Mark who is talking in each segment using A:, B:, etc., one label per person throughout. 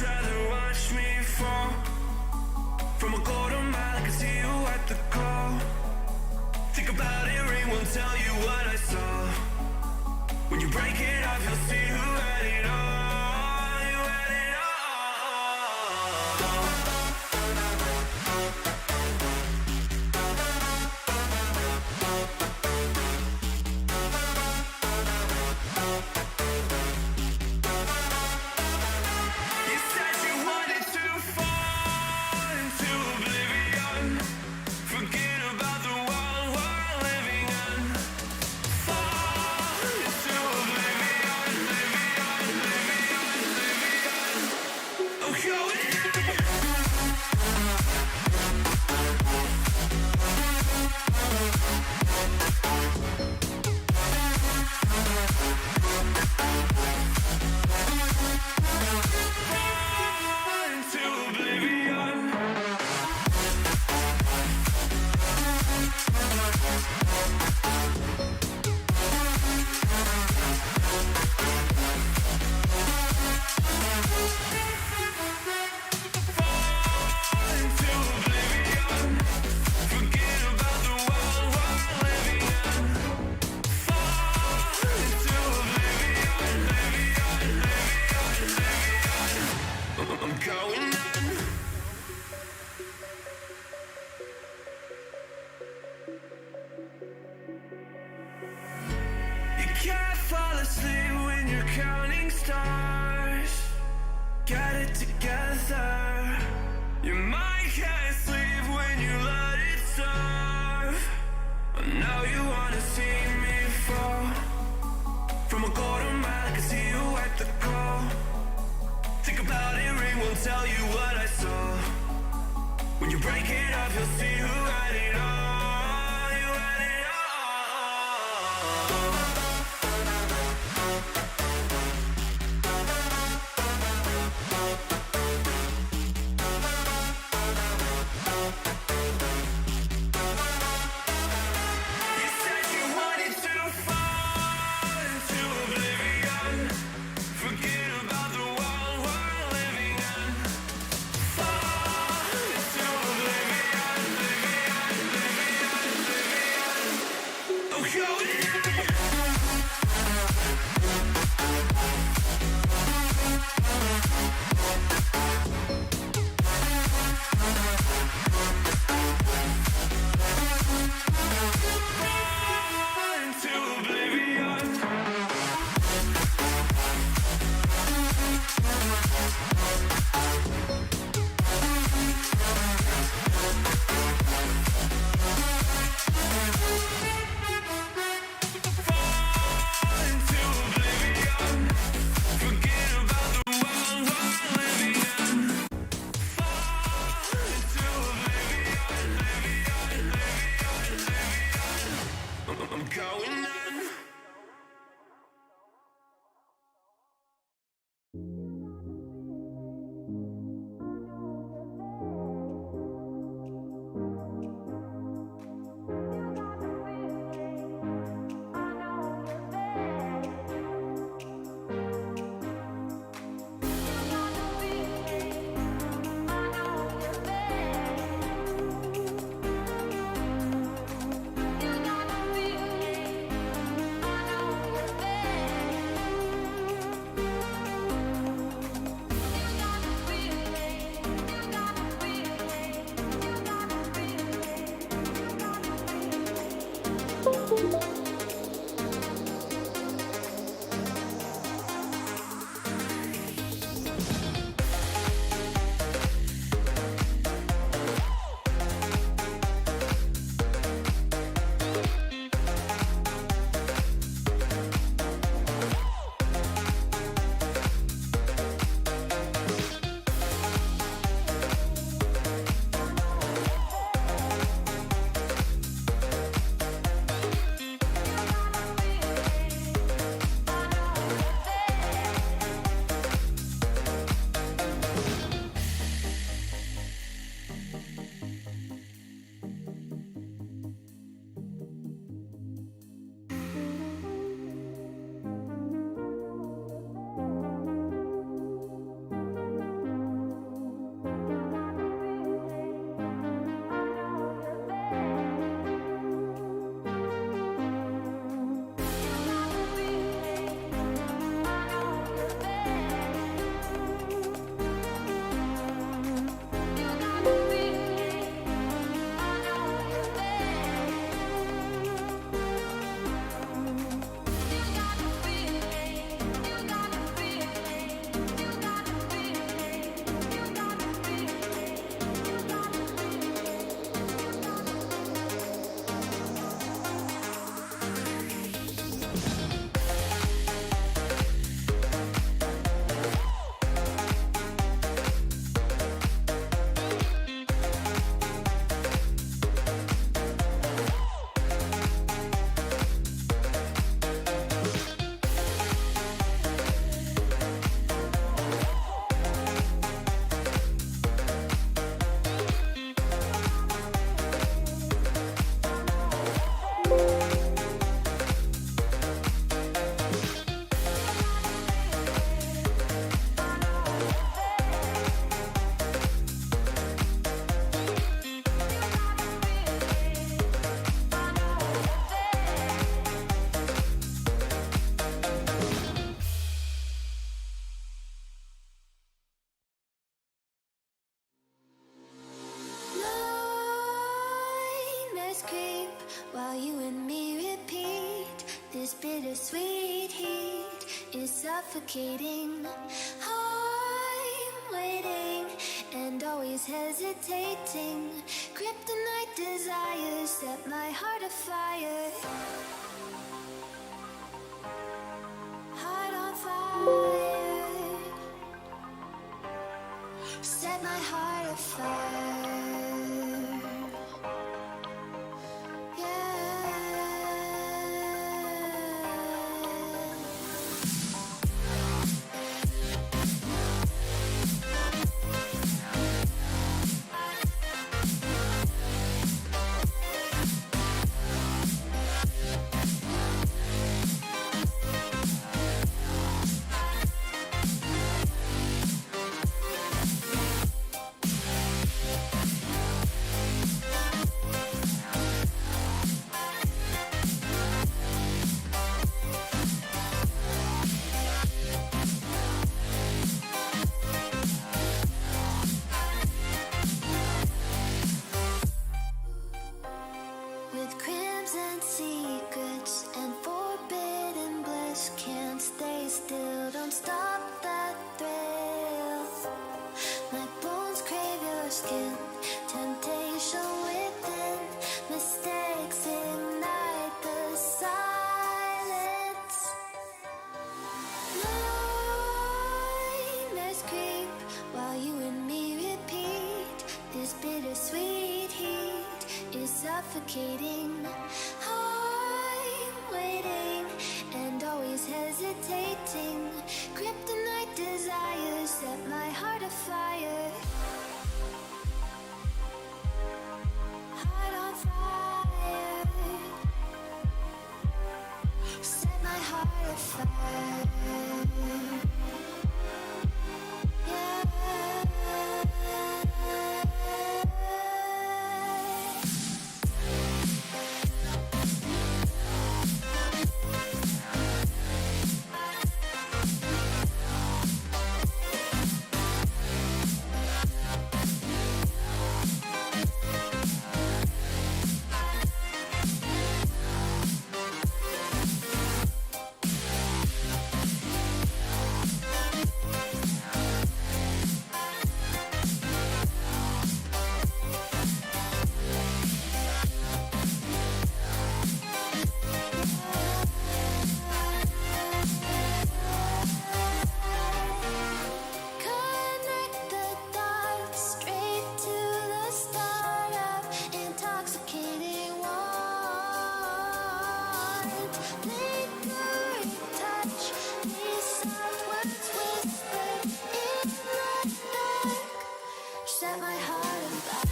A: rather watch me fall from a golden mile. I can see you at the call. Think about it, ring won't tell you what I saw. When you break it off, you'll see who had it all. You had it all. You said you wanted to fall into oblivion. Forget about the world we're living in. Fall into oblivion, oblivion, oblivion, oblivion. I'm going in. Fall into oblivion. Fall into oblivion. Forget about the world we're living in. Fall into oblivion, oblivion, oblivion, oblivion. I'm going in. You can't fall asleep when you're counting stars. Get it together. Your mind can't sleep when you let it serve. Now you wanna see me fall from a golden mile. I can see you at the call. Think about it, ring won't tell you what I saw. When you break it off, you'll see who had it all. You had it all. You said you wanted to fall into oblivion. Forget about the world we're living in. Fall into oblivion, oblivion, oblivion.
B: is suffocating. I'm waiting and always hesitating. Kryptonite desires set my heart afire. Heart on fire. Set my heart afire. With crimson secrets and forbidden bliss, can't stay still, don't stop that thrill. My bones crave your skin, temptation within, mistakes ignite the silence. Nightmares creep while you and me repeat. This bittersweet heat is suffocating. I'm waiting and always hesitating. Kryptonite desires set my heart afire. Heart on fire. Set my heart afire. Yeah. Set my heart on fire.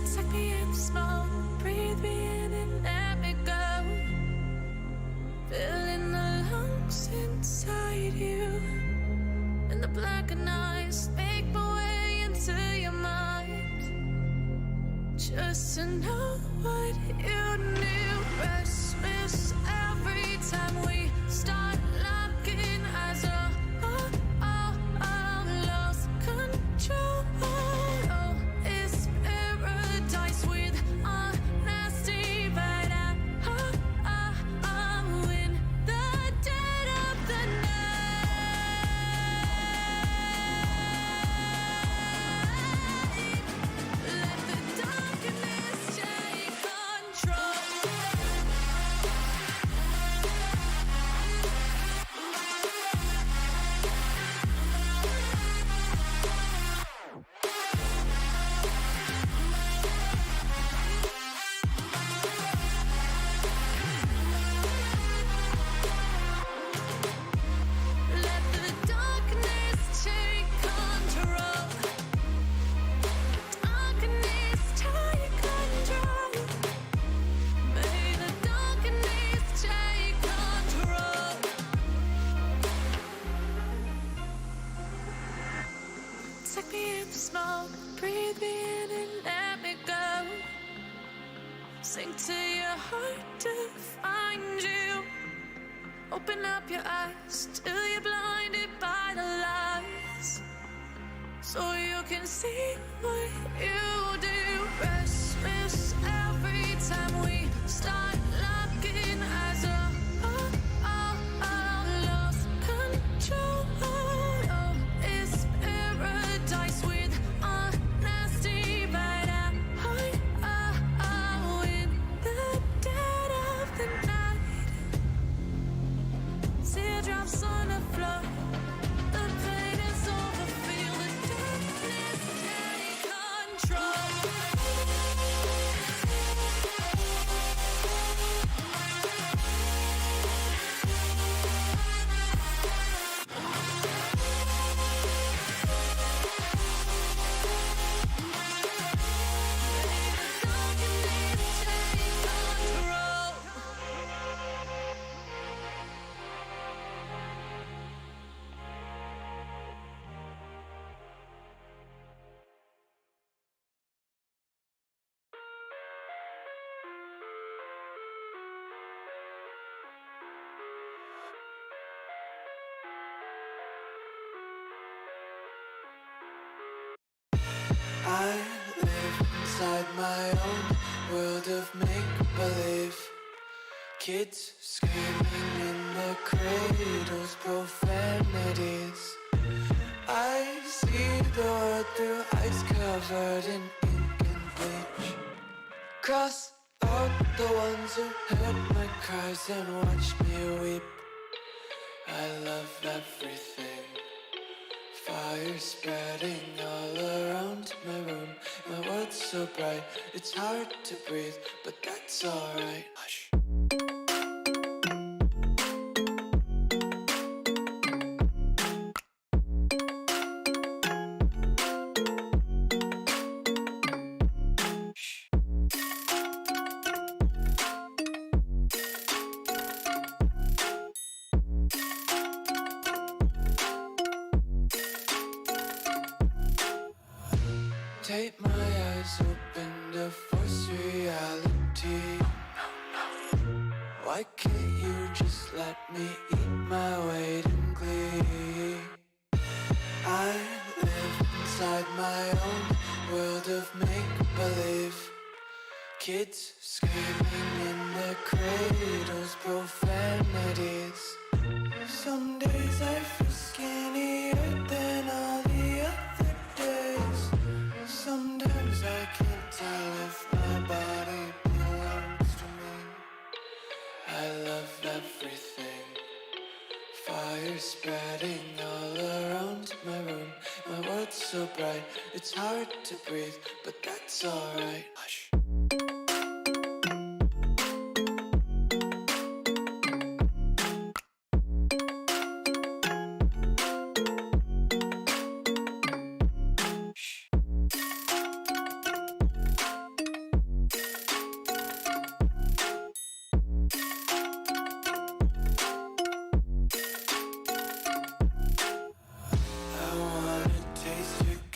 C: Suck me in small, breathe me in and let me go. Filling the lungs inside you, and the blackened eyes make my way into your mind. Just to know what you knew, restless every time we start locking eyes. Lost control. Let the darkness take control. Take me in the smoke, breathe me in and let me go. Sink to your heart to find you. Open up your eyes till you're blinded by the lights, so you can see what you do. Restless every time we start locking eyes. Lost control. Oh, it's paradise with honesty, but in the dead of the night. Teardrops on the floor. The pain is over. Feel the darkness take control.
A: I live inside my own world of make-believe. Kids screaming in their cradles, profanities. I see the world through eyes covered in ink and bleach. Cross out the ones who heard my cries and watched me weep. I love everything. Fire spreading all around my room. My world's so bright, it's hard to breathe, but that's alright. Hush. Take my eyes open to force reality. Why can't you just let me eat my weight in glee? I live inside my own world of make-believe. Kids screaming in their cradles, profanities. Some days I feel skinnier than all the other days. Sometimes I can't tell if my body belongs to me. I love everything. Fire spreading all around my room. My world's so bright, it's hard to breathe, but that's alright. Hush.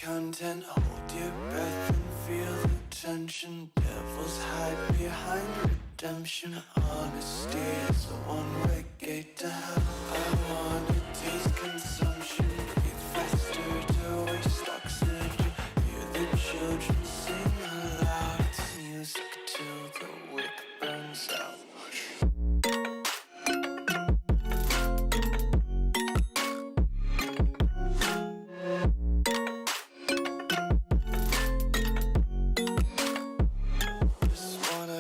A: Content, hold your breath and feel the tension. Devils hide behind redemption. Honesty is a one-way gate to hell. I wanna taste consumption. Breathe faster to waste oxygen. Hear the children sing aloud. It's music till the wick burns out.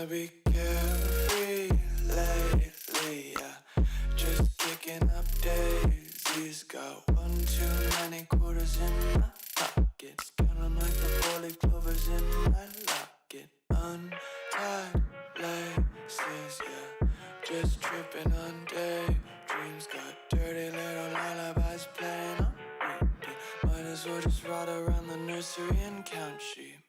A: Be carefree lately, yeah. Just picking up daisies. Got one too many quarters in my pockets. Count 'em like the four-leaf clovers in my locket. Untied laces, yeah. Just tripping on daydreams. Got dirty little lullabies playing on repeat. Might as well just ride around the nursery and count sheep.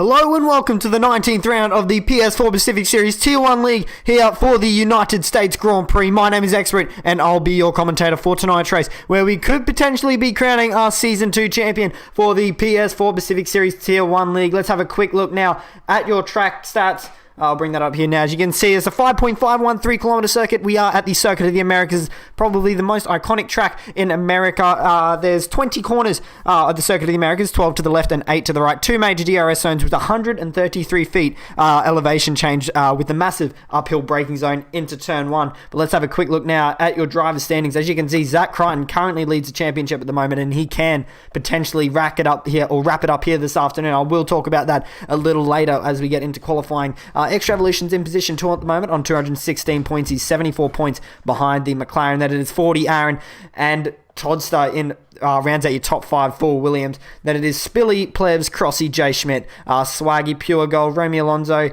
D: Hello and welcome to the 19th round of the PS4 Pacific Series Tier 1 League here for the United States Grand Prix. My name is Expert and I'll be your commentator for tonight's race, where we could potentially be crowning our Season 2 champion for the PS4 Pacific Series Tier 1 League. Let's have a quick look now at your track stats. I'll bring that up here now. As you can see, it's a 5.513 kilometer circuit. We are at the Circuit of the Americas, probably the most iconic track in America. There's 20 corners of the Circuit of the Americas, 12 to the left and 8 to the right. Two major DRS zones with 133 feet elevation change with the massive uphill braking zone into turn 1. But let's have a quick look now at your driver's standings. As you can see, Zach Crichton currently leads the championship at the moment, and he can potentially wrap it up here this afternoon. I will talk about that a little later as we get into qualifying. Extra Evolution's in position 2 at the moment on 216 points. He's 74 points behind the McLaren. That it is 40 Aaron and Toddster in rounds out your top 5 for Williams. Then it is Spilly, Plebs, Crossy, Jay Schmidt, Swaggy, Pure Gold, Romeo Alonso,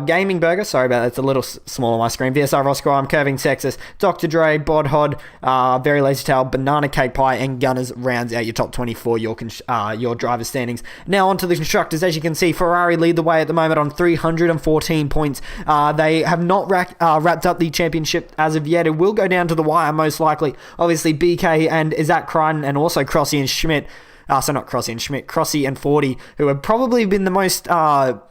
D: Gaming Burger, sorry about that, it's a little small on my screen, VSR Roscoe, I'm Curving Texas, Dr. Dre, Bod Hod, Very Lazy Tail, Banana Cake Pie, and Gunners rounds out your top 24, your driver standings. Now on to the constructors. As you can see, Ferrari lead the way at the moment on 314 points. They have not wrapped up the championship as of yet. It will go down to the wire most likely. Obviously BK and Zach Crichton and also Crossy and Schmidt. Not Crossy and Schmidt, Crossy and 40, who have probably been the most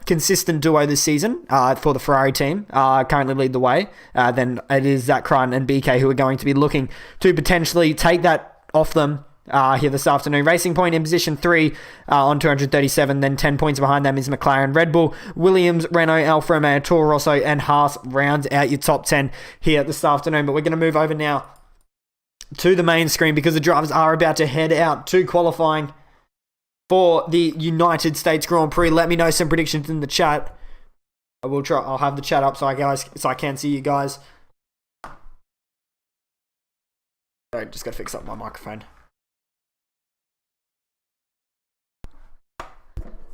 D: consistent duo this season for the Ferrari team, currently lead the way. Then it is Zach Crichton and BK who are going to be looking to potentially take that off them here this afternoon. Racing Point in position 3 on 237, then 10 points behind them is McLaren, Red Bull, Williams, Renault, Alfa Romeo, Toro Rosso, and Haas rounds out your top 10 here this afternoon. But we're going to move over now to the main screen because the drivers are about to head out to qualifying for the United States Grand Prix. Let me know some predictions in the chat. I'll have the chat up so I can see you guys. Sorry, just gotta fix up my microphone.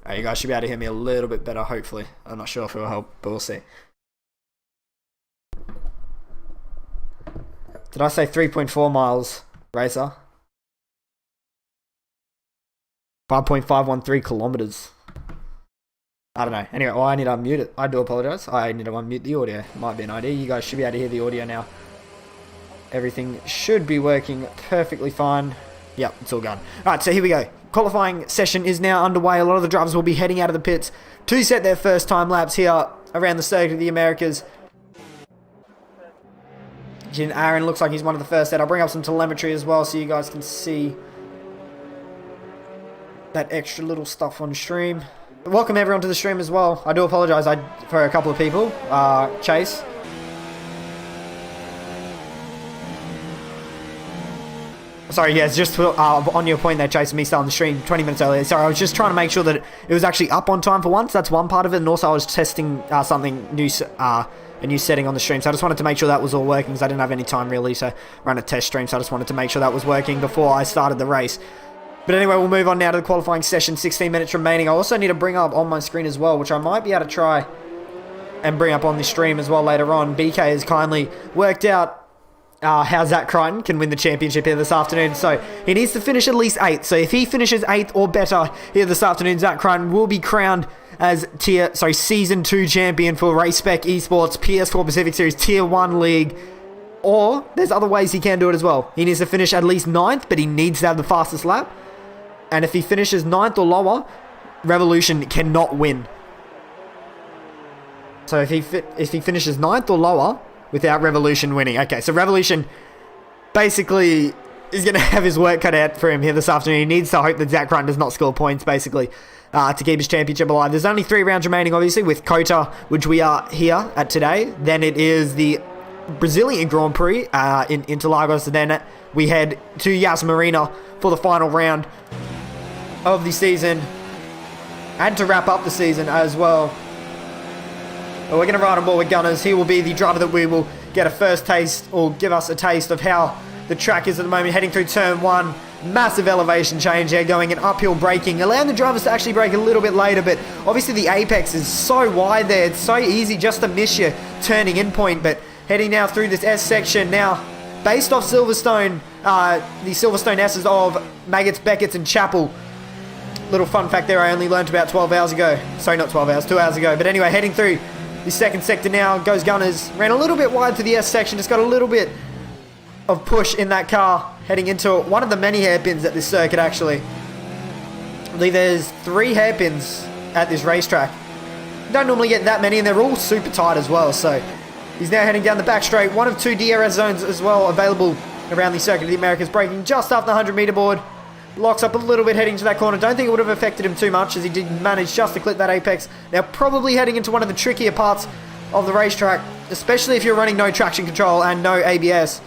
D: You guys should be able to hear me a little bit better, hopefully. I'm not sure if it will help, but we'll see. Did I say 3.4 miles, Racer? 5.513 kilometers. I don't know. Anyway, I need to unmute it. I do apologize. I need to unmute the audio. Might be an idea. You guys should be able to hear the audio now. Everything should be working perfectly fine. Yep, it's all gone. Alright, so here we go. Qualifying session is now underway. A lot of the drivers will be heading out of the pits to set their first time laps here around the Circuit of the Americas. Aaron looks like he's one of the first set. I'll bring up some telemetry as well so you guys can see that extra little stuff on stream. Welcome everyone to the stream as well. I do apologize for a couple of people. Chase. Sorry, yes, just on your point there, Chase, me starting the stream 20 minutes earlier. Sorry, I was just trying to make sure that it was actually up on time for once. That's one part of it. And also I was testing something new, a new setting on the stream, so I just wanted to make sure that was all working because I didn't have any time really to run a test stream, so I just wanted to make sure that was working before I started the race. But anyway, we'll move on now to the qualifying session, 16 minutes remaining. I also need to bring up on my screen as well, which I might be able to try and bring up on the stream as well later on. BK has kindly worked out how Zach Crichton can win the championship here this afternoon, so he needs to finish at least 8th. So if he finishes 8th or better here this afternoon, Zach Crichton will be crowned as Season 2 champion for Race Spec Esports PS4 Pacific Series Tier 1 League. Or, there's other ways he can do it as well. He needs to finish at least 9th, but he needs to have the fastest lap. And if he finishes 9th or lower, Revolution cannot win. So if he finishes 9th or lower without Revolution winning. Okay, so Revolution basically is going to have his work cut out for him here this afternoon. He needs to hope that Zach Crichton does not score points, basically, to keep his championship alive. There's only 3 rounds remaining, obviously, with Kota, which we are here at today. Then it is the Brazilian Grand Prix in Interlagos. And then we head to Yas Marina for the final round of the season. And to wrap up the season as well. But we're going to ride on board with Gunners. He will be the driver that we will get a first taste, or give us a taste of how the track is at the moment. Heading through turn 1. Massive elevation change there, going in uphill braking, allowing the drivers to actually brake a little bit later, but obviously the apex is so wide there, it's so easy just to miss your turning in point. But heading now through this S section now, based off Silverstone, the Silverstone S's of Maggots, Beckett's and Chapel. little fun fact there I only learned about 12 hours ago. Sorry, not 12 hours, 2 hours ago. But anyway, heading through the second sector now. Goes Gunners. Ran a little bit wide to the S section. Just got a little bit of push in that car. Heading into one of the many hairpins at this circuit, actually. I believe there's 3 hairpins at this racetrack. Don't normally get that many, and they're all super tight as well. So he's now heading down the back straight. 1 of 2 DRS zones as well available around the circuit of the Americas. Braking just off the 100-meter board. Locks up a little bit heading to that corner. Don't think it would have affected him too much as he did manage just to clip that apex. Now probably heading into one of the trickier parts of the racetrack, especially if you're running no traction control and no ABS.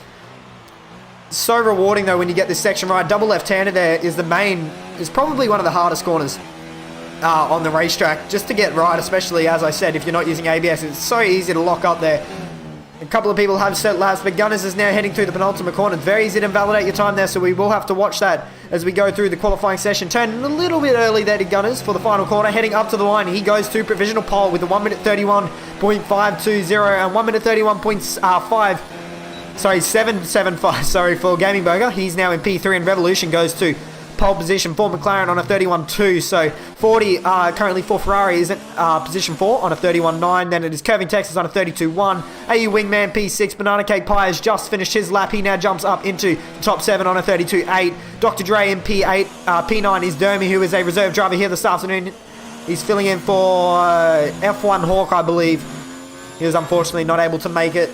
D: So rewarding though when you get this section right. Double left-hander there is probably one of the hardest corners on the racetrack just to get right, especially as I said, if you're not using ABS. It's so easy to lock up there. A couple of people have set laps, but Gunners is now heading through the penultimate corner. It's very easy to invalidate your time there, so we will have to watch that as we go through the qualifying session. Turning a little bit early there to Gunners for the final corner. Heading up to the line, he goes to provisional pole with a 1 minute 31.520 and 1 minute 775, sorry, for Gaming Burger. He's now in P3, and Revolution goes to pole position for McLaren on a 31.2. So 40 currently for Ferrari is at position 4 on a 31.9. Then it is Curving Texas on a 32.1. AU Wingman P6. Banana Cake Pie has just finished his lap. He now jumps up into the top 7 on a 32.8. Dr. Dre in P8. P9 is Dermy, who is a reserve driver here this afternoon. He's filling in for F1 Hawk, I believe. He was unfortunately not able to make it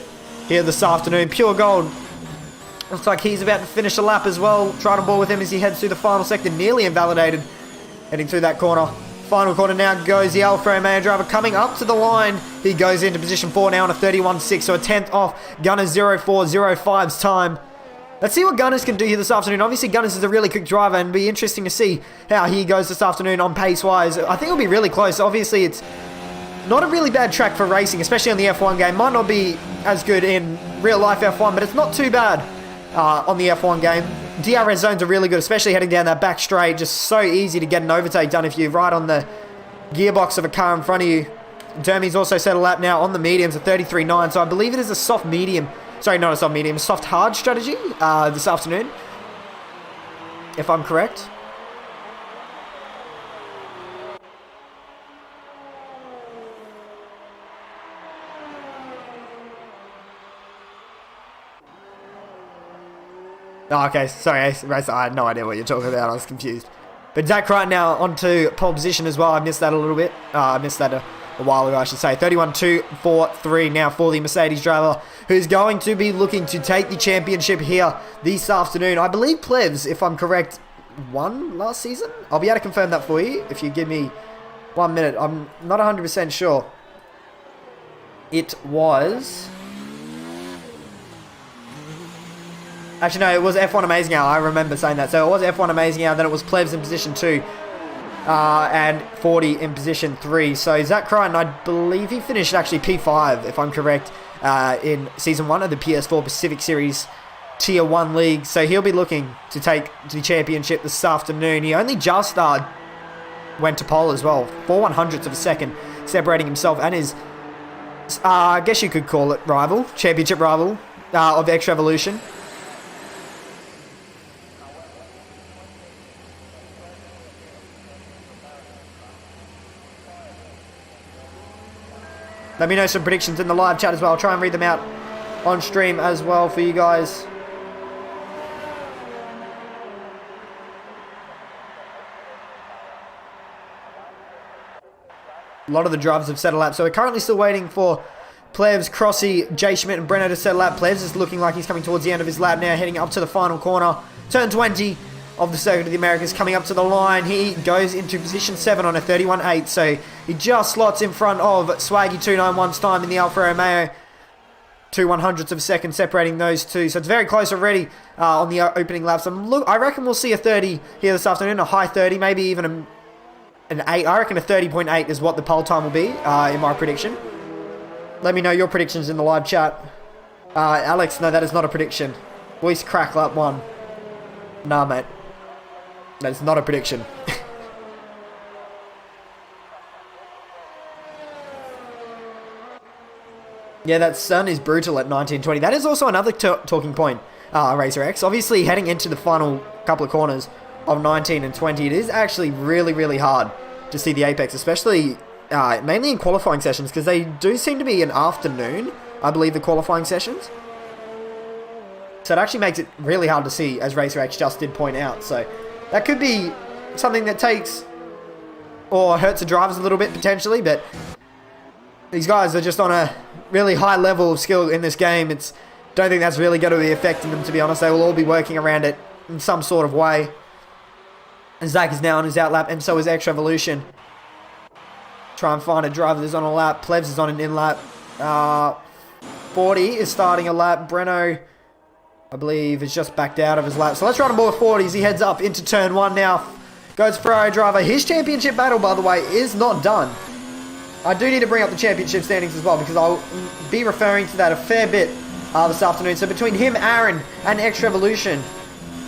D: here this afternoon. Pure Gold looks like he's about to finish a lap as well. Trying to ball with him as he heads through the final sector. Nearly invalidated. Heading through that corner. Final corner now goes the Alfa Romeo driver coming up to the line. He goes into position 4 now on a 31.6. So a 10th off Gunners 04.05's time. Let's see what Gunners can do here this afternoon. Obviously Gunners is a really quick driver, and it'll be interesting to see how he goes this afternoon on pace-wise. I think it'll be really close. Obviously it's not a really bad track for racing, especially on the F1 game. Might not be as good in real-life F1, but it's not too bad on the F1 game. DRS zones are really good, especially heading down that back straight. Just so easy to get an overtake done if you ride on the gearbox of a car in front of you. Dermy's also set a lap now on the mediums at 33.9, so I believe it is a soft medium. Sorry, not a soft medium, a soft hard strategy this afternoon, if I'm correct. Oh, okay, sorry, Racer, I had no idea what you're talking about, I was confused. But Zach Crichton now onto pole position as well. I missed that a little bit. I missed that a while ago, I should say. 31.243 now for the Mercedes driver, who's going to be looking to take the championship here this afternoon. I believe Plevs, if I'm correct, won last season? I'll be able to confirm that for you if you give me 1 minute. I'm not 100% sure. It was... Actually, no, it was F1 Amazing Hour. I remember saying that. So it was F1 Amazing Hour, then it was Plebs in position 2, and 40 in position 3. So Zach Crichton, I believe he finished actually P5, if I'm correct, in Season 1 of the PS4 Pacific Series Tier 1 League. So he'll be looking to take the championship this afternoon. He only just went to pole as well, 4/100ths of a second, separating himself and his, I guess you could call it rival, championship rival of X Revolution. Let me know some predictions in the live chat as well. I'll try and read them out on stream as well for you guys. A lot of the drivers have set a lap, so we're currently still waiting for Plevs, Crossy, Jay Schmidt and Brenner to set a lap. Plevs is looking like he's coming towards the end of his lap now, heading up to the final corner. Turn 20 of the Circuit of the Americas coming up to the line. He goes into position 7 on a 31.8, so he just slots in front of Swaggy 291's time in the Alfa Romeo. 2/100ths of a second separating those two, so it's very close already on the opening laps. I reckon we'll see a 30 here this afternoon, a high 30, maybe even an 8. I reckon a 30.8 is what the pole time will be in my prediction. Let me know your predictions in the live chat. Alex, no, that is not a prediction. Voice crack lap 1. Nah, mate. That's not a prediction. Yeah, that sun is brutal at 1920. That is also another talking point, Racer X. Obviously, heading into the final couple of corners, of 19 and 20, it is actually really, really hard to see the Apex, especially mainly in qualifying sessions, because they do seem to be an afternoon, I believe, the qualifying sessions. So it actually makes it really hard to see, as Racer X just did point out. So that could be something that takes or hurts the drivers a little bit potentially, but these guys are just on a really high level of skill in this game. Don't think that's really going to be affecting them, to be honest. They will all be working around it in some sort of way. And Zach is now on his outlap, and so is X Revolution. Try and find a driver that's on a lap. Plebs is on an in-lap. 40 is starting a lap. Breno, I believe, is just backed out of his lap. So let's run him more 40s. He heads up into turn 1 now. Goes Ferrari driver. His championship battle, by the way, is not done. I do need to bring up the championship standings as well, because I'll be referring to that a fair bit this afternoon. So between him, Aaron, and X Revolution,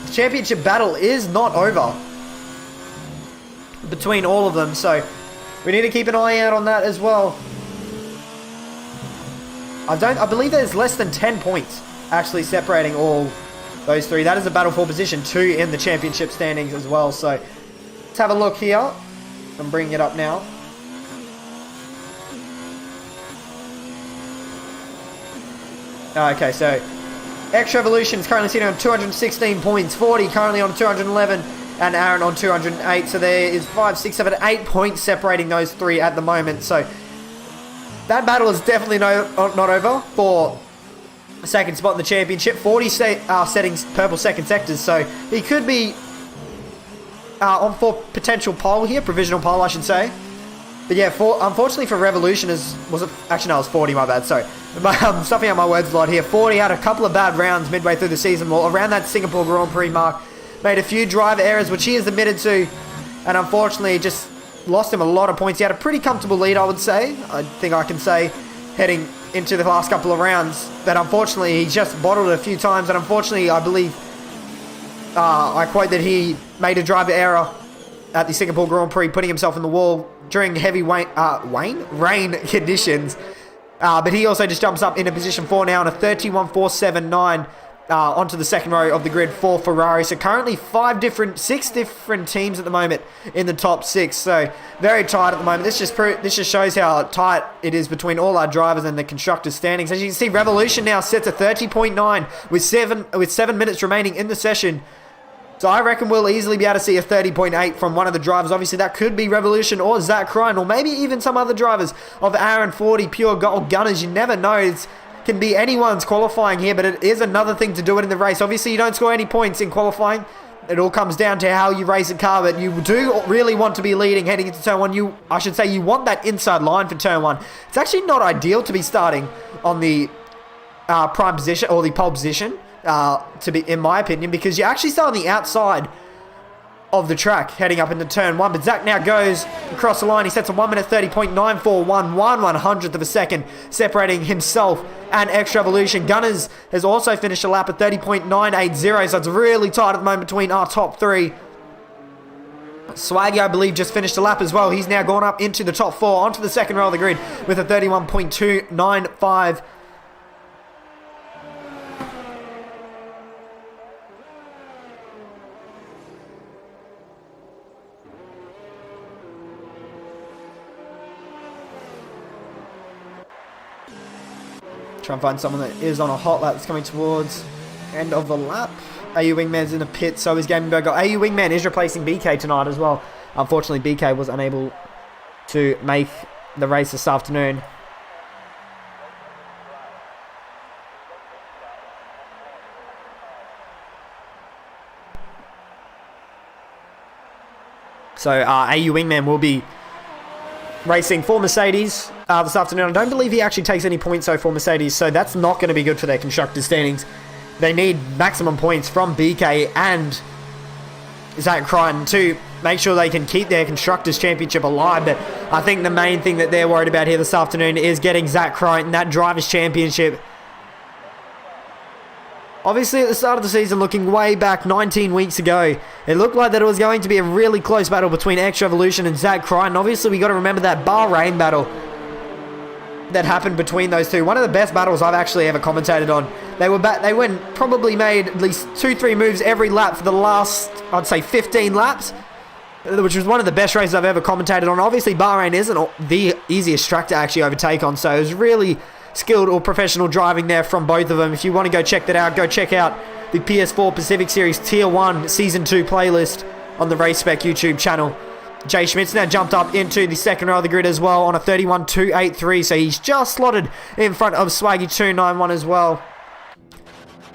D: the championship battle is not over between all of them. So we need to keep an eye out on that as well. I believe there's less than 10 points actually separating all those three. That is a battle for position 2 in the championship standings as well. So let's have a look here. I'm bringing it up now. Okay, so X Revolution is currently sitting on 216 points, 40 currently on 211, and Aaron on 208. So there is 5, 6, 7, 8 points separating those three at the moment. So that battle is definitely not over for the second spot in the championship. 40 settings purple second sectors, so he could be on for potential pole here, provisional pole I should say. But yeah, unfortunately for Revolution, it was 40, my bad, sorry. I'm stuffing out my words a lot here. 40 had a couple of bad rounds midway through the season, well, around that Singapore Grand Prix mark. Made a few driver errors, which he has admitted to, and unfortunately just lost him a lot of points. He had a pretty comfortable lead, I would say. I think I can say, heading into the last couple of rounds. But unfortunately, he just bottled it a few times, and unfortunately, I believe, I quote that he made a driver error at the Singapore Grand Prix, putting himself in the wall during heavy rain conditions. But he also just jumps up into position 4 now on a 31.479 onto the second row of the grid for Ferrari. So currently 6 different teams at the moment in the top 6. So very tight at the moment. This just shows how tight it is between all our drivers and the constructors' standings. As you can see, Revolution now sits at 30.9 with 7 minutes remaining in the session. So I reckon we'll easily be able to see a 30.8 from one of the drivers. Obviously, that could be Revolution or Zach Ryan, or maybe even some other drivers of Aaron 40, Pure Gold Gunners. You never know. It can be anyone's qualifying here, but it is another thing to do it in the race. Obviously, you don't score any points in qualifying. It all comes down to how you race a car, but you do really want to be leading heading into turn 1. I should say you want that inside line for turn 1. It's actually not ideal to be starting on the prime position or the pole position. To be, in my opinion, because you actually start on the outside of the track heading up into turn 1. But Zach now goes across the line. He sets a 1 minute 30.941, 1/100th of a second, separating himself and X Revolution. Gunners has also finished a lap at 30.980, so it's really tight at the moment between our top 3. Swaggy, I believe, just finished a lap as well. He's now gone up into the top 4, onto the second row of the grid with a 31.295. Try and find someone that is on a hot lap that's coming towards end of the lap. AU Wingman's in the pit, so is Gaming Burger. AU Wingman is replacing BK tonight as well. Unfortunately, BK was unable to make the race this afternoon. So AU Wingman will be racing for Mercedes this afternoon. I don't believe he actually takes any points though for Mercedes, so that's not going to be good for their constructors' standings. They need maximum points from BK and Zach Crichton to make sure they can keep their constructors' championship alive. But I think the main thing that they're worried about here this afternoon is getting Zach Crichton that drivers' championship. Obviously, at the start of the season, looking way back 19 weeks ago, it looked like that it was going to be a really close battle between X Revolution and Zach Crichton. Obviously, we got to remember that Bahrain battle that happened between those two. One of the best battles I've actually ever commentated on. They were back. They probably made at least 2-3 moves every lap for the last, I'd say, 15 laps, which was one of the best races I've ever commentated on. Obviously, Bahrain isn't the easiest track to actually overtake on, so it was really skilled or professional driving there from both of them. If you want to go check that out, go check out the PS4 Pacific Series Tier 1 Season 2 playlist on the Race Spec YouTube channel. Jay Schmidt's now jumped up into the second row of the grid as well on a 31.283, so he's just slotted in front of Swaggy291 as well.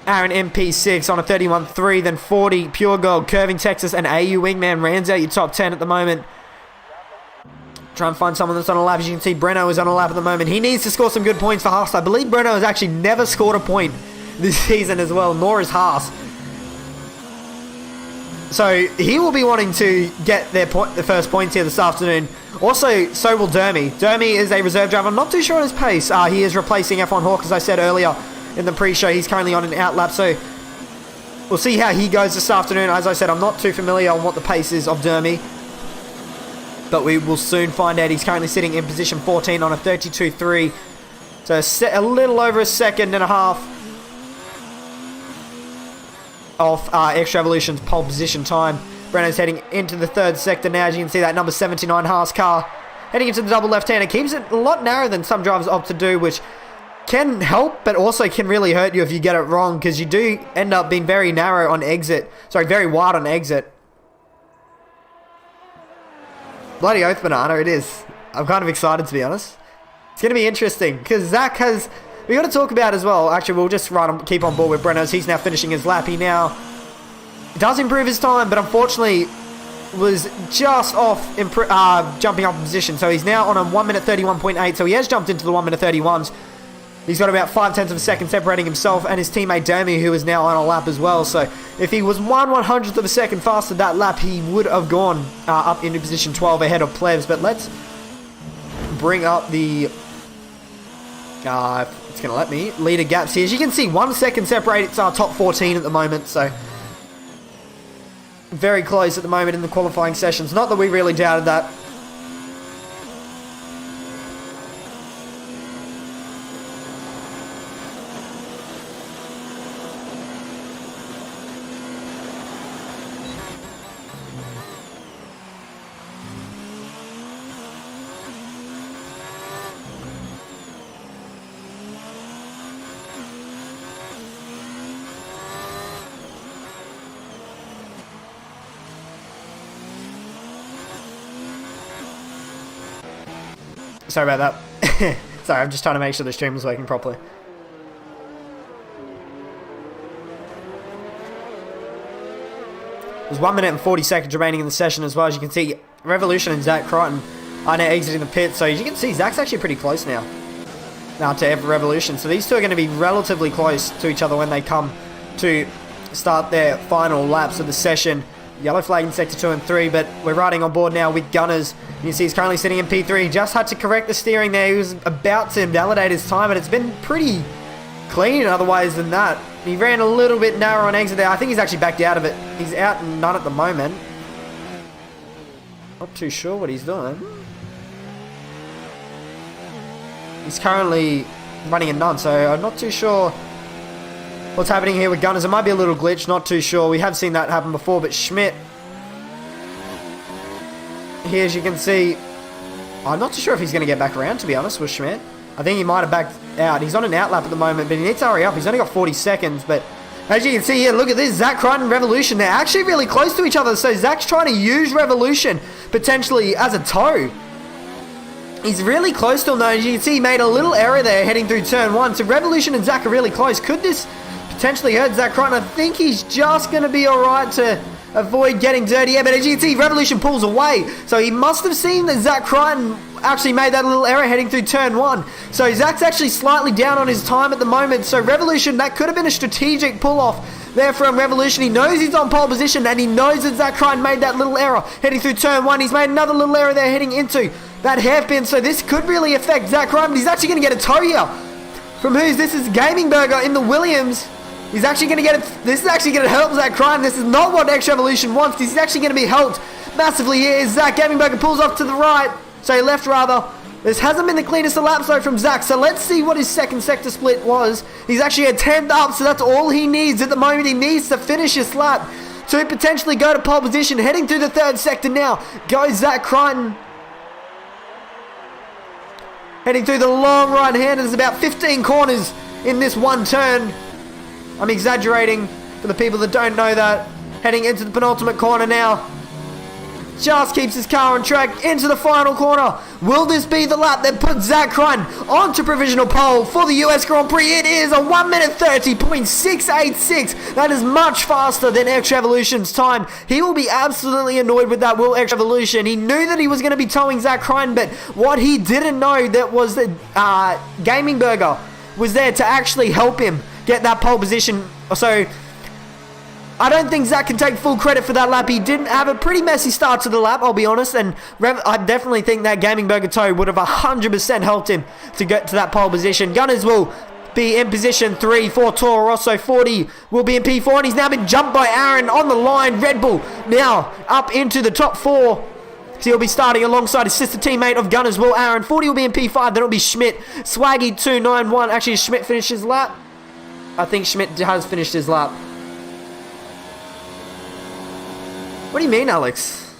D: Aaron MP6 on a 31.3, then 40, Pure Gold, Curving Texas, and AU Wingman rounds out your top 10 at the moment. Try and find someone that's on a lap. As you can see, Breno is on a lap at the moment. He needs to score some good points for Haas. I believe Breno has actually never scored a point this season as well, nor is Haas. So he will be wanting to get the first points here this afternoon. Also, so will Dermy. Dermy is a reserve driver. I'm not too sure on his pace. He is replacing F1 Hawk, as I said earlier in the pre-show. He's currently on an out lap, so we'll see how he goes this afternoon. As I said, I'm not too familiar on what the pace is of Dermy, but we will soon find out. He's currently sitting in position 14 on a 32.3, so a little over a second and a half off Extra Evolution's pole position time. Breno's heading into the third sector now. As you can see, that number 79 Haas car heading into the double left-hander. Keeps it a lot narrower than some drivers opt to do, which can help, but also can really hurt you if you get it wrong, because you do end up being very narrow on exit. Sorry, very wide on exit. Bloody oath banana, it is. I'm kind of excited, to be honest. It's going to be interesting, because Zach has... We got to talk about as well. Actually, we'll just keep on board with Breno's. He's now finishing his lap. He now does improve his time, but unfortunately was just off jumping up position. So he's now on a 1 minute 31.8. So he has jumped into the 1 minute 31s. He's got about 0.5 of a second separating himself and his teammate Dermy, who is now on a lap as well. So if he was 1/100th of a second faster that lap, he would have gone up into position 12 ahead of Plebs. But let's bring up the... it's going to let me. Leader gaps here. As you can see, 1 second separates our top 14 at the moment. So very close at the moment in the qualifying sessions. Not that we really doubted that. Sorry about that. Sorry, I'm just trying to make sure the stream was working properly. There's 1 minute and 40 seconds remaining in the session as well. As you can see, Revolution and Zach Crichton are now exiting the pit. So as you can see, Zach's actually pretty close now to Revolution. So these two are going to be relatively close to each other when they come to start their final laps of the session. Yellow flag in sector 2 and 3, but we're riding on board now with Gunners. You can see he's currently sitting in P3. He just had to correct the steering there. He was about to validate his time, and it's been pretty clean otherwise than that. He ran a little bit narrow on exit there. I think he's actually backed out of it. He's out and none at the moment. Not too sure what he's doing. He's currently running a none, so I'm not too sure what's happening here with Gunners. It might be a little glitch, not too sure. We have seen that happen before, but Schmidt, here as you can see, I'm not too sure if he's going to get back around, to be honest, with Schmidt. I think he might have backed out. He's on an out lap at the moment, but he needs to hurry up. He's only got 40 seconds, but as you can see here, look at this. Zach Crichton and Revolution, they're actually really close to each other, so Zach's trying to use Revolution potentially as a tow. He's really close to him, though. As you can see, he made a little error there heading through turn 1, so Revolution and Zach are really close. Could this potentially hurt Zach Crichton? I think he's just going to be alright to avoid getting dirty. Yeah, but as you can see, Revolution pulls away. So he must have seen that Zach Crichton actually made that little error heading through turn 1. So Zach's actually slightly down on his time at the moment. So Revolution, that could have been a strategic pull-off there from Revolution. He knows he's on pole position, and he knows that Zach Crichton made that little error heading through turn 1. He's made another little error there heading into that hairpin. So this could really affect Zach Crichton. He's actually going to get a tow here. From whose? This is Gaming Burger in the Williams. He's actually going to get it. This is actually going to help Zach Crichton. This is not what Extra Evolution wants. He's actually going to be helped massively here. Zach Gaming Burger pulls off to the right. So left rather. This hasn't been the cleanest of laps though from Zach, so let's see what his second sector split was. He's actually a 10th up, so that's all he needs at the moment. He needs to finish his lap to potentially go to pole position. Heading through the third sector now goes Zach Crichton. Heading through the long right hand, there's about 15 corners in this one turn. I'm exaggerating for the people that don't know that. Heading into the penultimate corner now. Just keeps his car on track into the final corner. Will this be the lap that puts Zach Crichton onto provisional pole for the US Grand Prix? It is a 1 minute 30.686. That is much faster than X Revolution's time. He will be absolutely annoyed with that, will X Revolution. He knew that he was going to be towing Zach Crichton, but what he didn't know that was that Gaming Burger was there to actually help him get that pole position. So I don't think Zach can take full credit for that lap. He didn't have a pretty messy start to the lap, I'll be honest, and I definitely think that Gaming Burger tow would have 100% helped him to get to that pole position. Gunners will be in position 3 for Toro Rosso. 40 will be in P4, and he's now been jumped by Aaron on the line. Red Bull now up into the top 4. So he'll be starting alongside his sister teammate of Gunners will Aaron. 40 will be in P5, then it'll be Schmidt. Swaggy 291. Actually, has Schmidt finished his lap? I think Schmidt has finished his lap. What do you mean, Alex?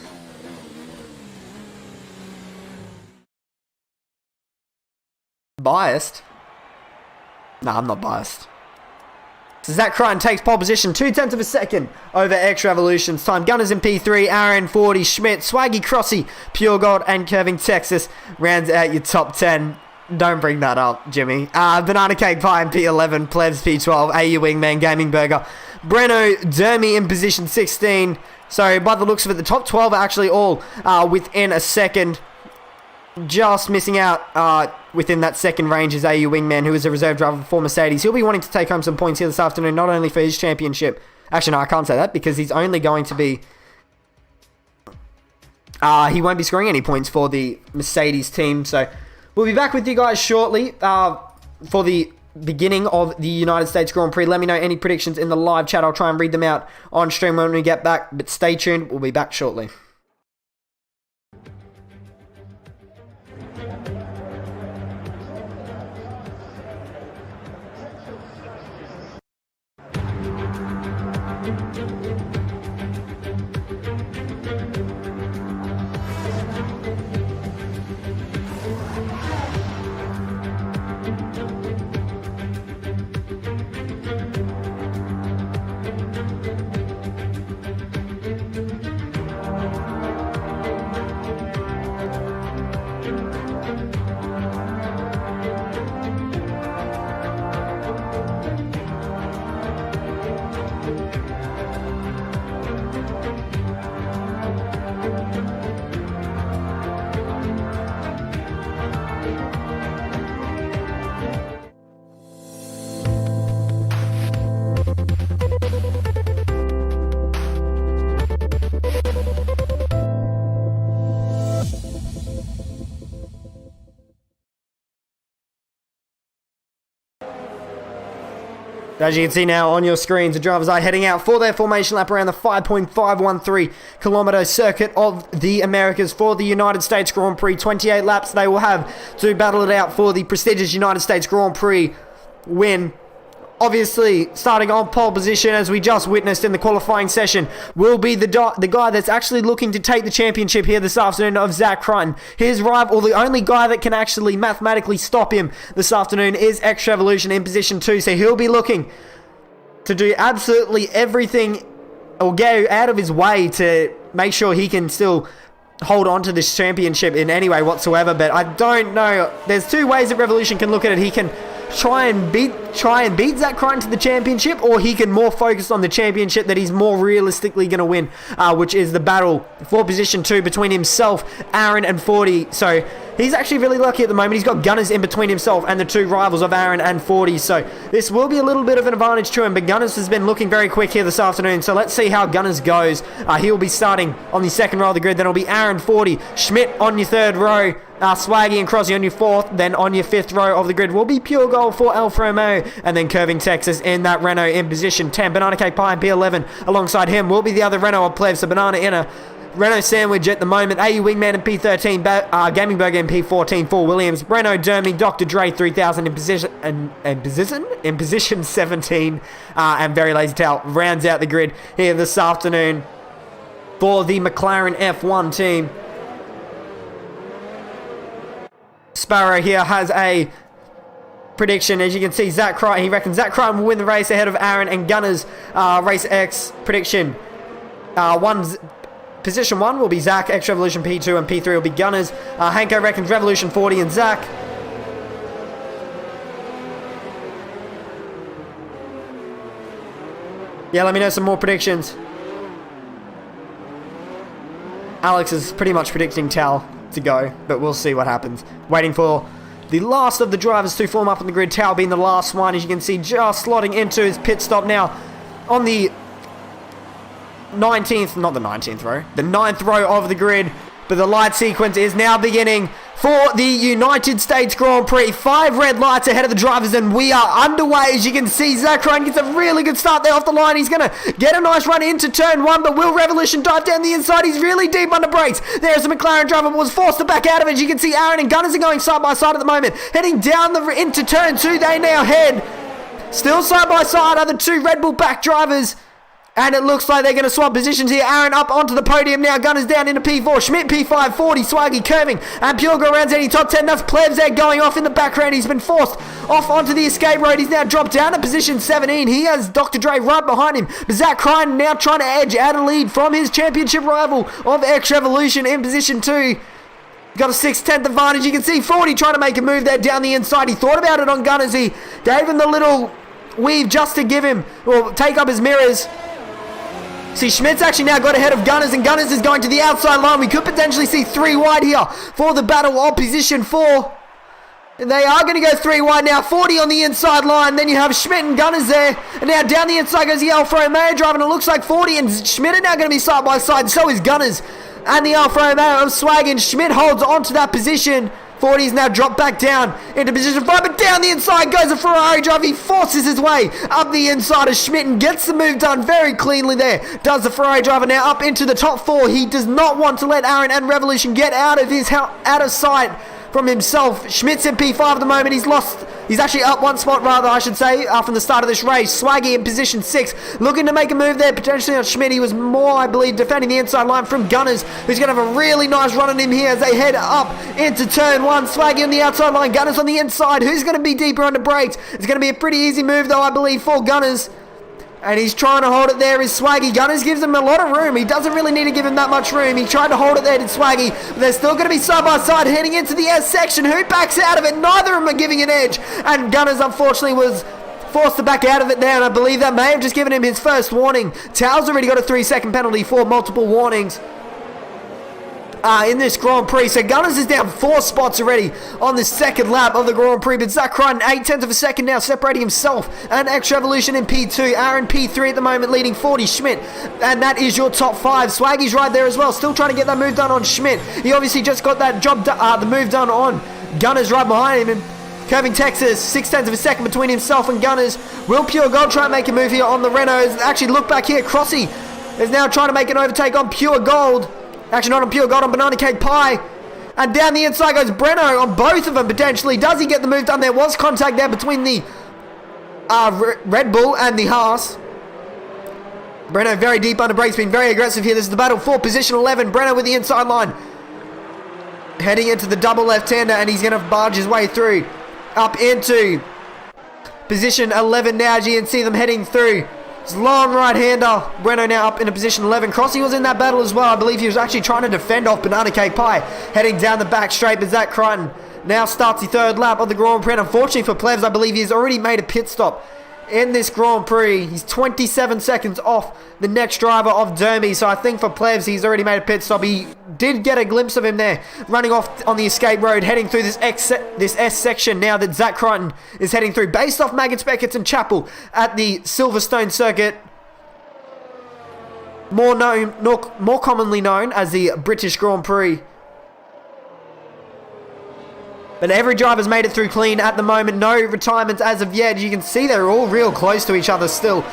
D: Biased? Nah, I'm not biased. So Zach Crichton takes pole position, 0.2 of a second over X Revolution's time. Gunners in P3, Aaron, 40, Schmidt, Swaggy, Crossy, Pure Gold, and Curving Texas rounds out your top 10. Don't bring that up, Jimmy. Banana Cake Pie in P11, Plebs P12, AU Wingman, Gaming Burger, Breno, Dermy in position 16. So by the looks of it, the top 12 are actually all within a second. Just missing out within that second range is AU Wingman, who is a reserve driver for Mercedes. He'll be wanting to take home some points here this afternoon, not only for his championship. Actually, no, I can't say that because he's only going to be... he won't be scoring any points for the Mercedes team. So we'll be back with you guys shortly for the beginning of the United States Grand Prix. Let me know any predictions in the live chat. I'll try and read them out on stream when we get back. But stay tuned. We'll be back shortly. As you can see now on your screens, the drivers are heading out for their formation lap around the 5.513 kilometer circuit of the Americas for the United States Grand Prix. 28 laps they will have to battle it out for the prestigious United States Grand Prix win. Obviously, starting on pole position, as we just witnessed in the qualifying session, will be the guy that's actually looking to take the championship here this afternoon of Zach Crichton. His rival, the only guy that can actually mathematically stop him this afternoon, is X Revolution in position 2. So he'll be looking to do absolutely everything or go out of his way to make sure he can still hold on to this championship in any way whatsoever. But I don't know. There's two ways that Revolution can look at it. He can try and beat Zach Crichton to the championship, or he can more focus on the championship that he's more realistically going to win, which is the battle for position 2 between himself, Aaron, and 40. So he's actually really lucky at the moment. He's got Gunners in between himself and the two rivals of Aaron and 40. So this will be a little bit of an advantage to him, but Gunners has been looking very quick here this afternoon. So let's see how Gunners goes. He'll be starting on the second row of the grid. Then it'll be Aaron, 40, Schmidt on your third row, Swaggy and Crossy on your fourth. Then on your fifth row of the grid will be Pure Gold for Alfa Romeo, and then Curving Texas in that Renault in position 10. Banana Cake Pie in P11 alongside him will be the other Renault of Plebs. So Banana in a Renault Sandwich at the moment, AU Wingman in P13, Gaming Burger in P14 for Williams, Renault Dermy, Dr. Dre 3000 in position 17, and Very Lazy Tail rounds out the grid here this afternoon for the McLaren F1 team. Sparrow here has a prediction. As you can see, Zach Crichton, he reckons Zach Crichton will win the race ahead of Aaron and Gunner's Race X prediction. Position 1 will be Zach, X Revolution P2, and P3 will be Gunners. Hanko reckons Revolution 40 and Zach. Yeah, let me know some more predictions. Alex is pretty much predicting Tal to go, but we'll see what happens. Waiting for the last of the drivers to form up on the grid. Tal being the last one, as you can see, just slotting into his pit stop now on the 19th, not the 19th row, the 9th row of the grid. But the light sequence is now beginning for the United States Grand Prix. 5 red lights ahead of the drivers, and we are underway. As you can see, Zach Ryan gets a really good start there off the line. He's going to get a nice run into turn 1, but will Revolution dive down the inside? He's really deep under brakes. There's the McLaren driver, but was forced to back out of it. As you can see, Aaron and Gunners are going side by side at the moment. Heading down into turn 2, they now head. Still side by side are the 2 Red Bull back drivers. And it looks like they're going to swap positions here. Aaron up onto the podium now. Gunners down into P4. Schmidt P5, 40. Swaggy curving. And Pure rounds any top 10. Enough Plebs there going off in the background. He's been forced off onto the escape road. He's now dropped down to position 17. He has Dr. Dre right behind him. But Zach Crichton now trying to edge out a lead from his championship rival of X Revolution in position 2. Got a 6/10 advantage. You can see 40 trying to make a move there down the inside. He thought about it on Gunners. He gave him the little weave just to give him, or take up his mirrors. See, Schmidt's actually now got ahead of Gunners, and Gunners is going to the outside line. We could potentially see 3 wide here for the battle of position 4. And they are going to go 3 wide now. 40 on the inside line. Then you have Schmidt and Gunners there. And now down the inside goes the Alfa Romeo driver, and it looks like 40 and Schmidt are now going to be side by side. So is Gunners and the Alfa Romeo of Swag, and Schmidt holds onto that position. 40's now dropped back down into position 5, but down the inside goes the Ferrari driver. He forces his way up the inside of Schmidt and gets the move done very cleanly there. Does the Ferrari driver now up into the top 4. He does not want to let Aaron and Revolution get out of sight from himself. Schmidt's in P5 at the moment. He's actually up 1 spot rather, I should say, from the start of this race. Swaggy in position 6, looking to make a move there potentially on Schmidt. He was more, I believe, defending the inside line from Gunners, who's going to have a really nice run on him here as they head up into turn 1. Swaggy on the outside line, Gunners on the inside. Who's going to be deeper under brakes? It's going to be a pretty easy move though, I believe, for Gunners. And he's trying to hold it there is Swaggy. Gunners gives him a lot of room. He doesn't really need to give him that much room. He tried to hold it there to Swaggy. But they're still going to be side by side heading into the S section. Who backs out of it? Neither of them are giving an edge. And Gunners unfortunately was forced to back out of it there. And I believe that may have just given him his first warning. Tao's already got a 3-second penalty for multiple warnings in this Grand Prix. So Gunners is down 4 spots already on the second lap of the Grand Prix. But Zach Crichton 0.8 of a second now, separating himself and X Revolution in P2. Aaron P3 at the moment, leading 40 Schmidt. And that is your top 5. Swaggy's right there as well, still trying to get that move done on Schmidt. He obviously just got that the move done on Gunners right behind him. And curving Texas, 0.6 of a second between himself and Gunners. Will Pure Gold try and make a move here on the Renaults? Actually, look back here. Crossy is now trying to make an overtake on Pure Gold. Actually, not on Pure Gold, on Banana Cake Pie. And down the inside goes Breno on both of them, potentially. Does he get the move done? There was contact there between the Red Bull and the Haas. Breno very deep under brakes, being very aggressive here. This is the battle for position 11. Breno with the inside line. Heading into the double left-hander, and he's going to barge his way through. Up into position 11 now, as you can see them heading through. Long right-hander. Breno now up into position 11. Crossy was in that battle as well. I believe he was actually trying to defend off Banana Cake Pie. Heading down the back straight, but Zach Crichton now starts the 3rd lap of the Grand Prix. Unfortunately for Plebs, I believe he's already made a pit stop in this Grand Prix. He's 27 seconds off the next driver of Dermy. So I think for Plebs, he's already made a pit stop. He did get a glimpse of him there, running off on the escape road, heading through this S section now that Zach Crichton is heading through. Based off Maggots, Beckett's and Chapel at the Silverstone circuit. More commonly known as the British Grand Prix. But every driver's made it through clean at the moment. No retirements as of yet. You can see they're all real close to each other still.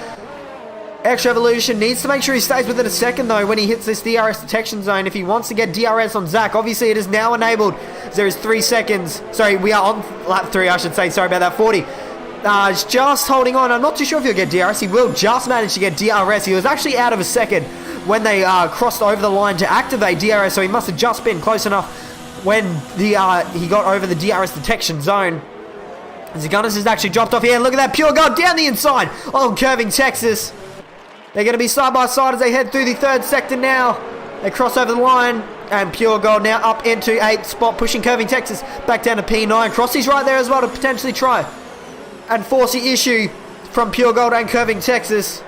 D: X Revolution needs to make sure he stays within a second though when he hits this DRS detection zone if he wants to get DRS on Zach. Obviously it is now enabled. There is 3 seconds. Sorry, we are on lap 3 I should say. Sorry about that. 40. He's just holding on. I'm not too sure if he'll get DRS. He will just manage to get DRS. He was actually out of a second when they crossed over the line to activate DRS, so he must have just been close enough when he got over the DRS detection zone. Zagunis has actually dropped off here. Look at that pure gold down the inside on Curving Texas. They're going to be side by side as they head through the 3rd sector now. They cross over the line, and Pure Gold now up into 8th spot, pushing Curving Texas back down to P9. Crossy's right there as well to potentially try and force the issue from Pure Gold and Curving Texas.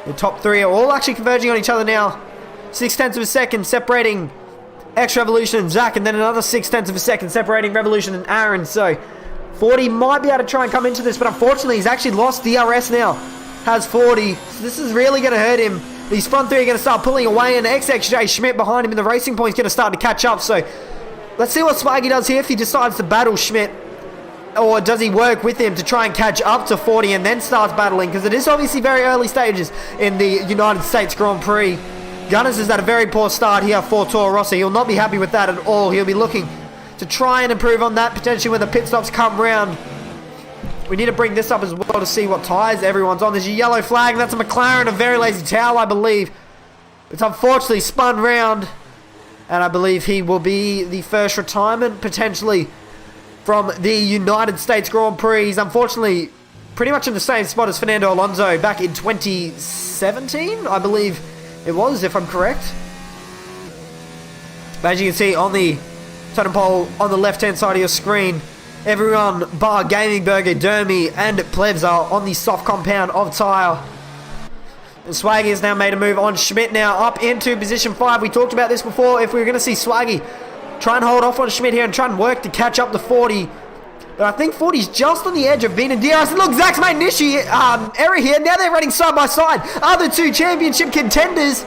D: The top 3 are all actually converging on each other now. 0.6 of a second separating X Revolution and Zach, and then another 0.6 of a second separating Revolution and Aaron. So 40 might be able to try and come into this, but unfortunately he's actually lost DRS now. Has 40. So this is really going to hurt him. These front 3 are going to start pulling away, and XXJ Schmidt behind him in the racing point is going to start to catch up. So let's see what Swaggy does here, if he decides to battle Schmidt, or does he work with him to try and catch up to 40 and then starts battling, because it is obviously very early stages in the United States Grand Prix. Gunners has had a very poor start here for Toro Rosso. He'll not be happy with that at all. He'll be looking to try and improve on that, potentially when the pit stops come round. We need to bring this up as well to see what tyres everyone's on. There's a yellow flag. That's a McLaren, a very lazy towel, I believe. It's unfortunately spun round, and I believe he will be the first retirement, potentially, from the United States Grand Prix. He's unfortunately pretty much in the same spot as Fernando Alonso back in 2017, I believe it was, if I'm correct. But as you can see on the totem pole on the left-hand side of your screen, everyone bar Gaming Burger, Dermy, and Plebs are on the soft compound of tyre. And Swaggy has now made a move on Schmidt now up into position 5. We talked about this before. If we were going to see Swaggy try and hold off on Schmidt here and try and work to catch up to 40. But I think 40's just on the edge of being in DRS. Look, Zach's made an issue error here. Now they're running side by side. Other 2 championship contenders.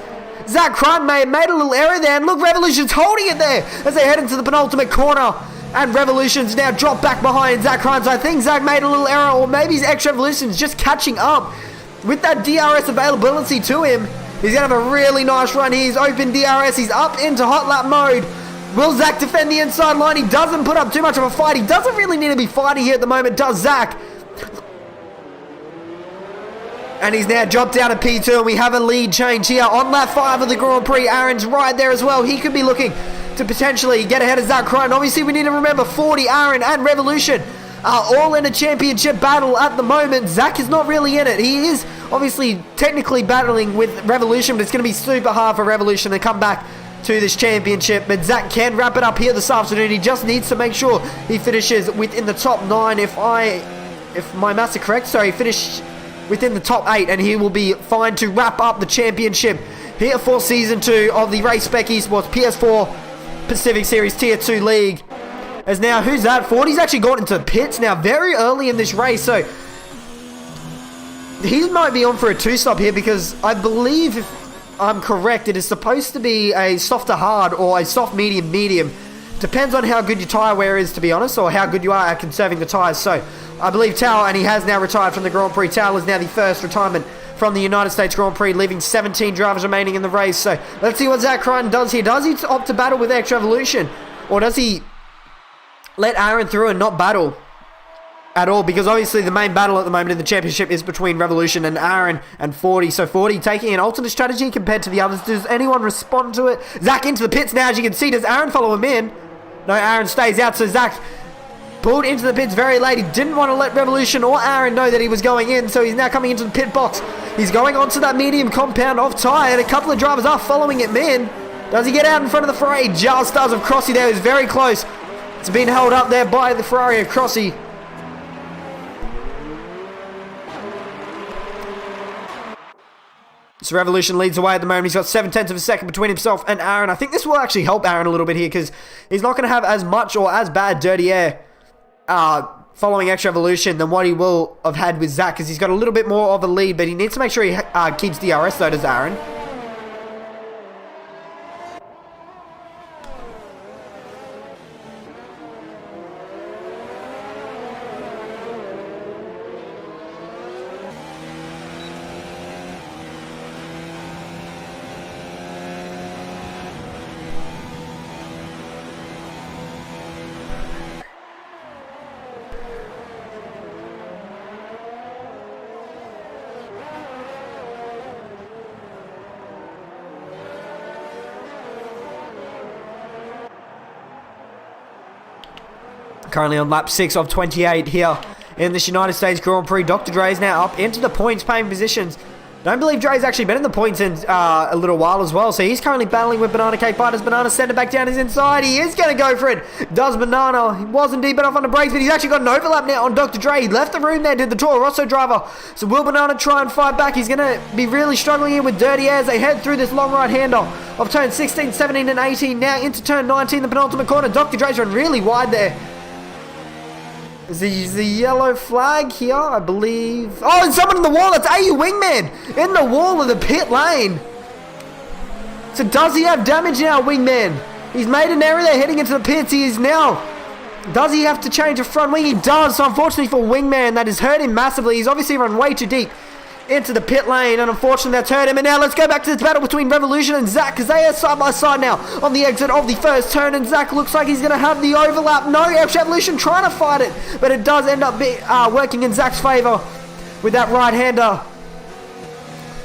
D: Zach Crun made a little error there. And look, Revolution's holding it there as they head into the penultimate corner. And Revolution's now dropped back behind Zach Crun. So I think Zach made a little error, or maybe his X Revolution's just catching up with that DRS availability to him. He's going to have a really nice run here. He's open DRS. He's up into hot lap mode. Will Zach defend the inside line? He doesn't put up too much of a fight. He doesn't really need to be fighting here at the moment, does Zach? And he's now dropped down to P2, and we have a lead change here on lap 5 of the Grand Prix. Aaron's right there as well. He could be looking to potentially get ahead of Zach Crone. Obviously, we need to remember 40, Aaron, and Revolution are all in a championship battle at the moment. Zach is not really in it. He is obviously technically battling with Revolution, but it's going to be super hard for Revolution to come back to this championship. But Zach can wrap it up here this afternoon. He just needs to make sure he finishes within the top 9. If my maths are correct, sorry, finish within the top 8, and he will be fine to wrap up the championship here for Season 2 of the Race Spec Esports PS4 Pacific Series Tier 2 League. As now, who's that? 40's actually got into pits now very early in this race, so he might be on for a 2-stop here, because I believe, if I'm correct, it is supposed to be a soft to hard or a soft medium. Depends on how good your tyre wear is, to be honest, or how good you are at conserving the tyres. So I believe Tao, and he has now retired from the Grand Prix. Tao is now the first retirement from the United States Grand Prix, leaving 17 drivers remaining in the race. So let's see what Zach Crichton does here. Does he opt to battle with X Revolution, or does he let Aaron through and not battle at all? Because obviously the main battle at the moment in the championship is between Revolution and Aaron and 40. So 40 taking an alternate strategy compared to the others. Does anyone respond to it? Zach into the pits now, as you can see. Does Aaron follow him in? No, Aaron stays out. So Zach pulled into the pits very late. He didn't want to let Revolution or Aaron know that he was going in, so he's now coming into the pit box. He's going onto that medium compound of tyre, and a couple of drivers are following him in. Does he get out in front of the Ferrari? Just does. Of Crossy there is very close. It's been held up there by the Ferrari of Crossy. So Revolution leads away at the moment. He's got 0.7 of a second between himself and Aaron. I think this will actually help Aaron a little bit here, because he's not going to have as much or as bad dirty air following X Revolution than what he will have had with Zach, because he's got a little bit more of a lead, but he needs to make sure he keeps DRS, though, does Aaron. Currently on lap 6 of 28 here in this United States Grand Prix. Dr. Dre is now up into the points paying positions. Don't believe Dre's actually been in the points in a little while as well. So he's currently battling with Banana Cake Pie. Does Banana send it back down his inside? He is going to go for it. Does Banana. He wasn't deep enough on the brakes, but he's actually got an overlap now on Dr. Dre. He left the room there, did the Toro Rosso driver. So will Banana try and fight back? He's going to be really struggling here with Dirty Air as they head through this long right hander of turn 16, 17, and 18. Now into turn 19, the penultimate corner. Dr. Dre's run really wide there. Is the yellow flag here, I believe. Oh, and someone in the wall. That's AU Wingman in the wall of the pit lane. So does he have damage now, Wingman? He's made an error there heading into the pits. He is now. Does he have to change a front wing? He does. So unfortunately for Wingman, that has hurt him massively. He's obviously run way too deep into the pit lane, and unfortunately that's hurt him. And now let's go back to this battle between Revolution and Zach, because they are side by side now on the exit of the first turn, and Zach looks like he's going to have the overlap. No, Revolution trying to fight it, but it does end up working in Zach's favour with that right-hander,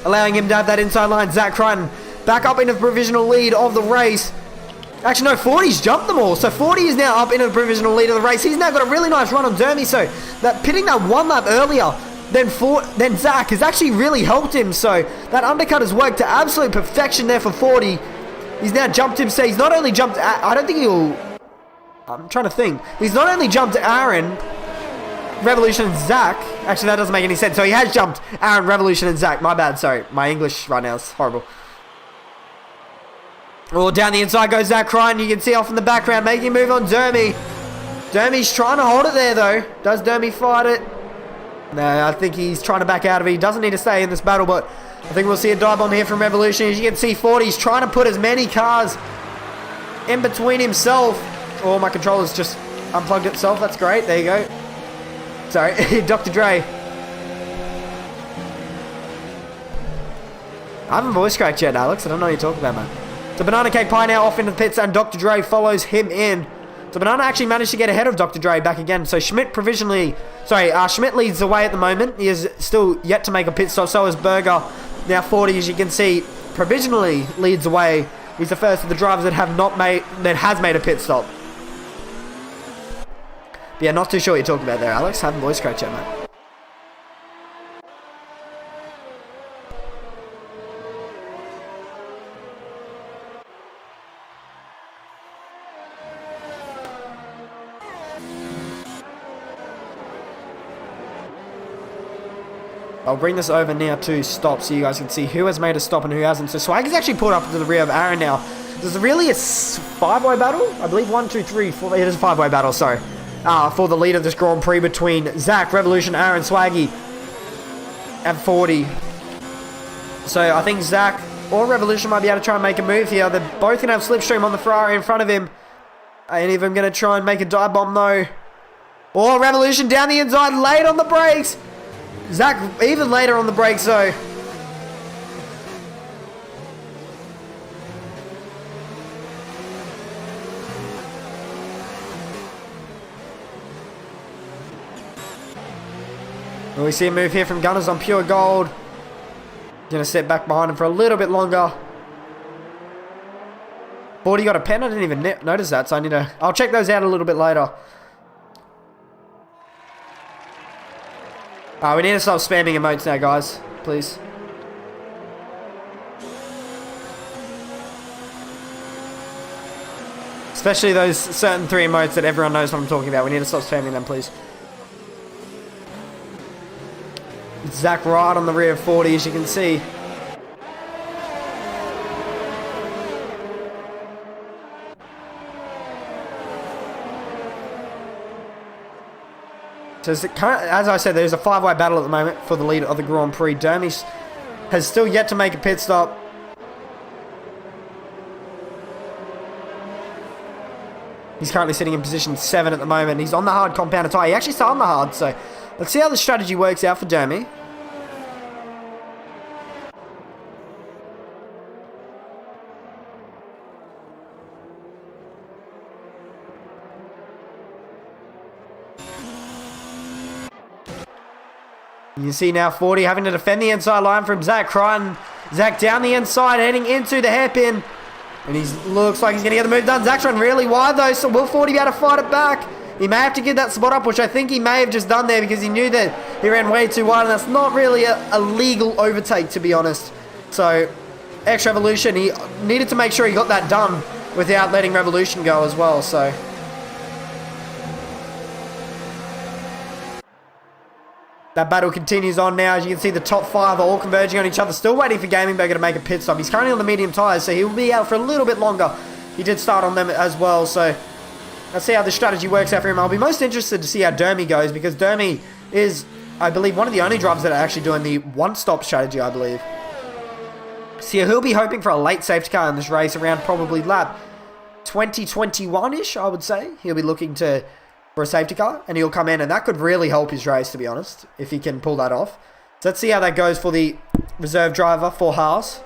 D: allowing him to have that inside line. Zach Crichton back up into the provisional lead of the race. Actually, no, 40's jumped them all. So 40 is now up into the provisional lead of the race. He's now got a really nice run on Dermy, so that pitting that one lap earlier then Zach has actually really helped him. So that undercut has worked to absolute perfection there for 40. He's now jumped him. So he's not only jumped, I don't think he'll, I'm trying to think. He's not only jumped Aaron, Revolution, and Zach. Actually, that doesn't make any sense. So he has jumped Aaron, Revolution, and Zach. My bad, sorry. My English right now is horrible. Oh, down the inside goes Zach Crichton. You can see off in the background, making a move on Dermy. Dermy's trying to hold it there, though. Does Dermy fight it? No, I think he's trying to back out of it. He doesn't need to stay in this battle, but I think we'll see a dive bomb here from Revolution. As you can see, 40's trying to put as many cars in between himself. Oh, my controller's just unplugged itself. That's great. There you go. Sorry, Dr. Dre. I haven't voice cracked yet, Alex. I don't know what you're talking about, man. So Banana Cake Pie now off into the pits, and Dr. Dre follows him in. So Banana actually managed to get ahead of Dr. Dre back again. So Schmidt Schmidt leads the way at the moment. He is still yet to make a pit stop. So is Berger. Now 40, as you can see, provisionally leads the way. He's the first of the drivers that has made a pit stop. But yeah, not too sure what you're talking about there, Alex. Haven't voice cracked yet, mate. I'll bring this over now to stop so you guys can see who has made a stop and who hasn't. So Swag has actually pulled up to the rear of Aaron now. There's really a five-way battle? I believe 1, 2, 3, 4. It is a five-way battle, sorry. For the lead of this Grand Prix between Zach, Revolution, Aaron, Swaggy, and 40. So I think Zach or Revolution might be able to try and make a move here. They're both going to have Slipstream on the Ferrari in front of him. Any of them going to try and make a dive bomb though? Or Revolution down the inside, late on the brakes. Zach even later on the brakes though. Well, we see a move here from Gunners on Pure Gold. Gonna step back behind him for a little bit longer. 40 got a pen, I didn't even notice that, so I'll check those out a little bit later. We need to stop spamming emotes now, guys. Please. Especially those certain 3 emotes that everyone knows what I'm talking about. We need to stop spamming them, please. Zach right on the rear of 40, as you can see. So as I said, there's a 5-way battle at the moment for the lead of the Grand Prix. Dermy has still yet to make a pit stop. He's currently sitting in position 7 at the moment. He's on the hard compounder tyre. He actually started on the hard, so let's see how the strategy works out for Dermy. You can see now 40 having to defend the inside line from Zach Crichton. Zach down the inside, heading into the hairpin. And he looks like he's going to get the move done. Zach's run really wide though, so will 40 be able to fight it back? He may have to give that spot up, which I think he may have just done there because he knew that he ran way too wide, and that's not really a legal overtake, to be honest. So, extra Revolution, he needed to make sure he got that done without letting Revolution go as well, so... That battle continues on now. As you can see, the top 5 are all converging on each other. Still waiting for Gaming Burger to make a pit stop. He's currently on the medium tyres, so he will be out for a little bit longer. He did start on them as well, so let's see how the strategy works out for him. I'll be most interested to see how Dermy goes, because Dermy is, I believe, one of the only drivers that are actually doing the one-stop strategy, I believe. So he'll be hoping for a late safety car in this race around probably lap 2021-ish, I would say. He'll be looking for a safety car, and he'll come in, and that could really help his race, to be honest, if he can pull that off. So let's see how that goes for the reserve driver for Haas.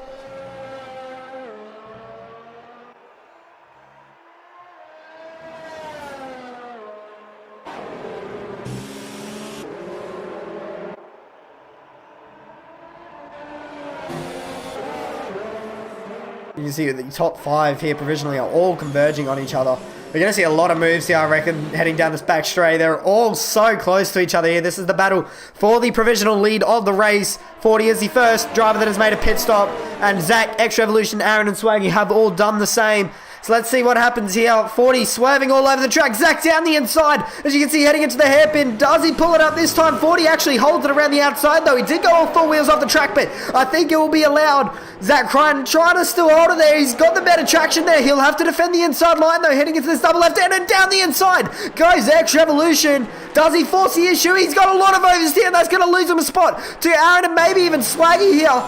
D: You can see the top 5 here provisionally are all converging on each other. We're going to see a lot of moves here, I reckon, heading down this back straight. They're all so close to each other here. This is the battle for the provisional lead of the race. 40 is the first driver that has made a pit stop. And Zach, Extra Evolution, Aaron and Swaggy have all done the same. So let's see what happens here. 40 swerving all over the track. Zach down the inside. As you can see, heading into the hairpin. Does he pull it up this time? 40 actually holds it around the outside, though. He did go all 4 wheels off the track, but I think it will be allowed. Zach Cryan trying to still hold it there. He's got the better traction there. He'll have to defend the inside line, though. Heading into this double left hand and down the inside goes Extra Evolution. Does he force the issue? He's got a lot of oversteer, and that's going to lose him a spot to Aaron and maybe even Swaggy here.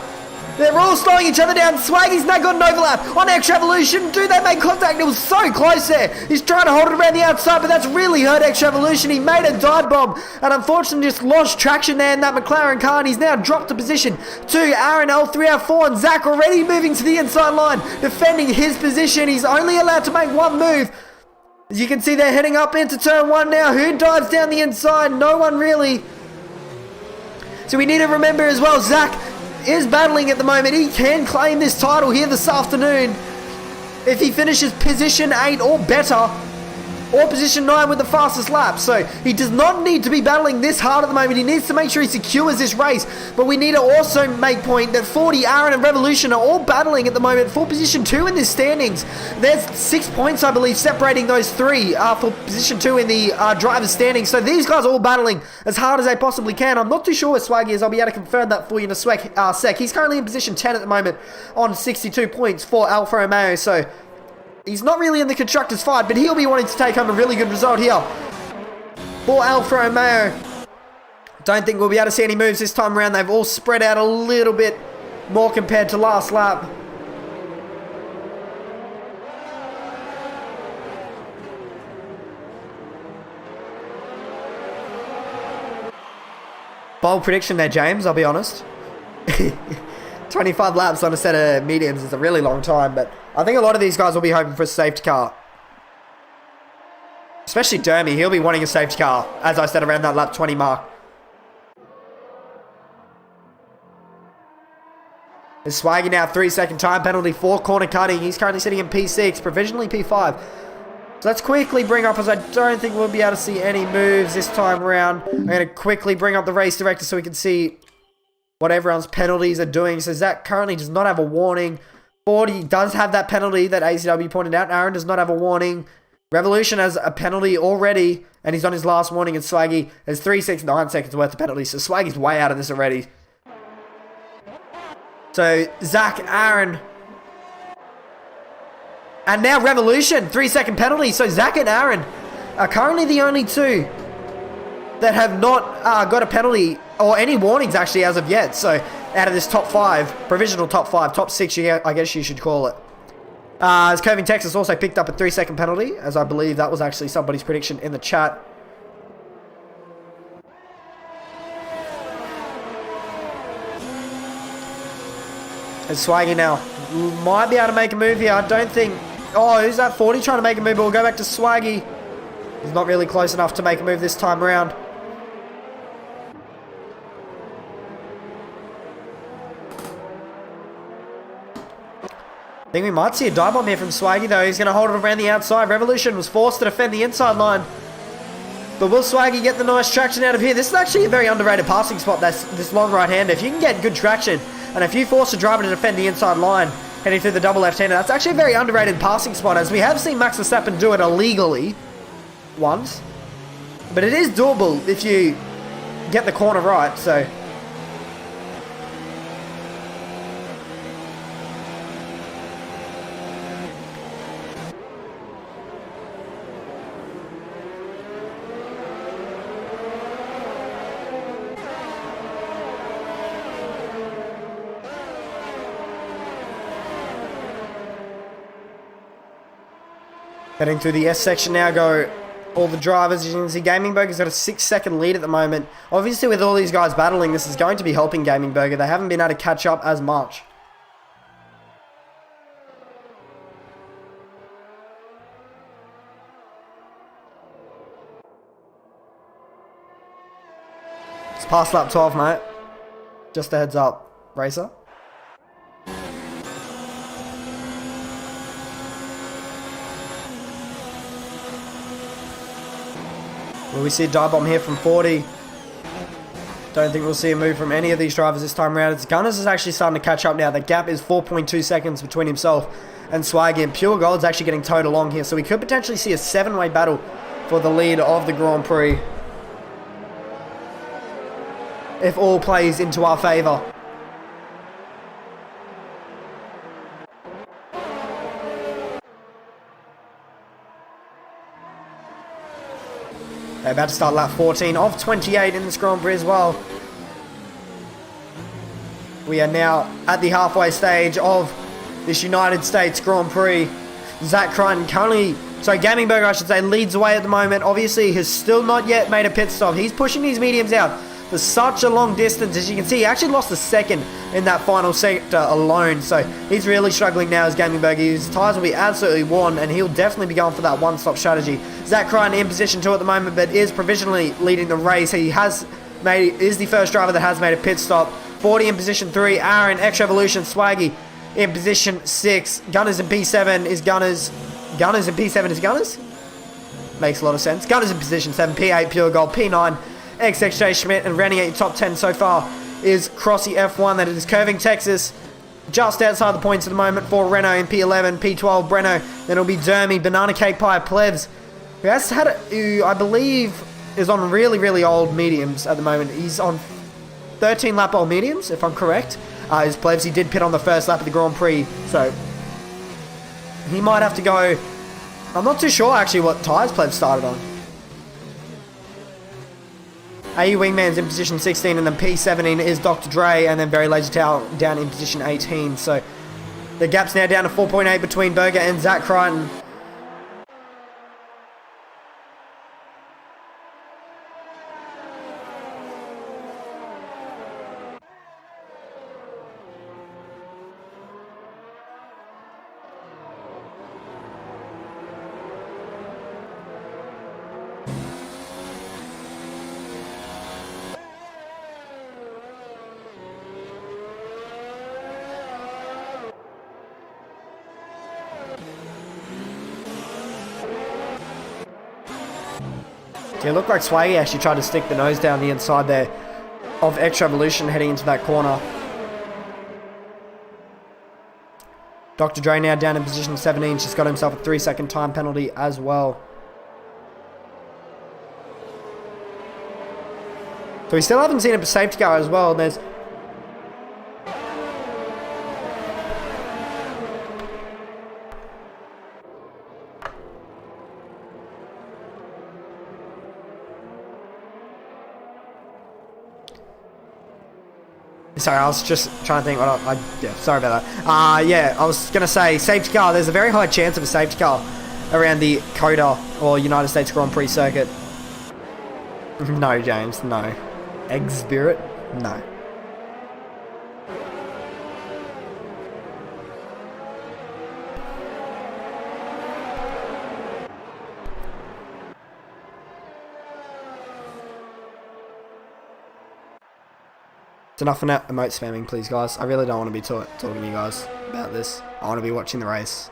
D: They're all slowing each other down. Swaggy's now got an overlap on Extra Evolution. Do they make contact? It was so close there. He's trying to hold it around the outside, but that's really hurt Extra Evolution. He made a dive bomb and unfortunately just lost traction there in that McLaren car, and he's now dropped a position to Aaron L3, L4, and Zach already moving to the inside line, defending his position. He's only allowed to make one move. As you can see, they're heading up into turn 1 now. Who dives down the inside? No one really. So we need to remember as well, Zach is battling at the moment. He can claim this title here this afternoon if he finishes position 8 or better, or position 9 with the fastest lap. So he does not need to be battling this hard at the moment. He needs to make sure he secures this race, but we need to also make point that 40, Aaron and Revolution are all battling at the moment for position 2 in the standings. There's 6 points, I believe, separating those 3 for position 2 in the driver's standings. So these guys are all battling as hard as they possibly can. I'm not too sure where Swaggy is. I'll be able to confirm that for you in a sec. He's currently in position 10 at the moment on 62 points for Alfa Romeo. So he's not really in the constructors fight, but he'll be wanting to take home a really good result here for Alfa Romeo. Don't think we'll be able to see any moves this time around. They've all spread out a little bit more compared to last lap. Bold prediction there, James, I'll be honest. 25 laps on a set of mediums is a really long time, but I think a lot of these guys will be hoping for a safety car. Especially Dermy, he'll be wanting a safety car, as I said, around that lap 20 mark. Is Swaggy now 3-second time penalty for corner cutting. He's currently sitting in P6, provisionally P5. So let's quickly bring up, as I don't think we'll be able to see any moves this time around. I'm going to quickly bring up the race director so we can see what everyone's penalties are doing. So Zach currently does not have a warning. 40 does have that penalty that ACW pointed out. Aaron does not have a warning. Revolution has a penalty already, and he's on his last warning. And Swaggy has 9 seconds worth of penalties. So Swaggy's way out of this already. So Zach, Aaron, and now Revolution, 3-second penalty. So Zach and Aaron are currently the only 2 that have not got a penalty or any warnings actually as of yet. So out of this top 5, provisional top 5, top 6, I guess you should call it. As Curving Texas also picked up a 3-second penalty, as I believe that was actually somebody's prediction in the chat. And Swaggy now might be able to make a move here. I don't think... Oh, who's that? 40 trying to make a move, but we'll go back to Swaggy. He's not really close enough to make a move this time around. I think we might see a dive bomb here from Swaggy, though. He's going to hold it around the outside. Revolution was forced to defend the inside line. But will Swaggy get the nice traction out of here? This is actually a very underrated passing spot, this long right-hander. If you can get good traction, and if you force a driver to defend the inside line, heading through the double left-hander, that's actually a very underrated passing spot, as we have seen Max Verstappen do it illegally once. But it is doable if you get the corner right, so... Heading through the S section now go all the drivers. As you can see, Gaming Burger's got a 6-second lead at the moment. Obviously, with all these guys battling, this is going to be helping Gaming Burger. They haven't been able to catch up as much. It's past lap 12, mate. Just a heads up, racer. Will we see a dive bomb here from 40? Don't think we'll see a move from any of these drivers this time around. It's Gunners is actually starting to catch up now. The gap is 4.2 seconds between himself and Swaggy. And Pure Gold's actually getting towed along here. So we could potentially see a 7-way battle for the lead of the Grand Prix, if all plays into our favour. They're about to start lap 14 of 28 in this Grand Prix as well. We are now at the halfway stage of this United States Grand Prix. Zach Crichton currently, Gaming Burger I should say, leads away at the moment. Obviously, has still not yet made a pit stop. He's pushing these mediums out for such a long distance. As you can see, he actually lost a second in that final sector alone. So he's really struggling now as Gaming Burger. His tyres will be absolutely worn, and he'll definitely be going for that one-stop strategy. Zach Crichton in position 2 at the moment, but is provisionally leading the race. He is the first driver that has made a pit stop. 40 in position 3, Aaron, X Revolution, Swaggy in position 6. Gunners in P7 is Gunners. Gunners in P7 is Gunners? Makes a lot of sense. Gunners in position 7, P8 Pure Gold, P9 XXJ Schmidt, and rounding out your top 10 so far is Crossy F1. That is Curving Texas, just outside the points at the moment for Renault in P11, P12 Breno. Then it'll be Dermy, Banana Cake Pie, Plebs, who has had, who I believe is on really, really old mediums at the moment. He's on 13 lap old mediums, if I'm correct. His Plebs, he did pit on the first lap of the Grand Prix, so he might have to go. I'm not too sure actually what tyres Plebs started on. AE Wingman's in position 16, and then P17 is Dr. Dre, and then Very Lazy Towel down in position 18. So the gap's now down to 4.8 between Berger and Zach Crichton. It looked like Swaggy actually tried to stick the nose down the inside there of X Revolution heading into that corner. Dr. Dre now down in position 17. She's got himself a 3-second time penalty as well. So we still haven't seen a safety car as well. There's sorry, I was just trying to think what yeah, sorry about that. Yeah, I was going to say, safety car, there's a very high chance of a safety car around the COTA or United States Grand Prix circuit. No, James, no. Egg-Spirit? No. It's enough of that emote spamming, please, guys. I really don't want to be talking to you guys about this. I want to be watching the race.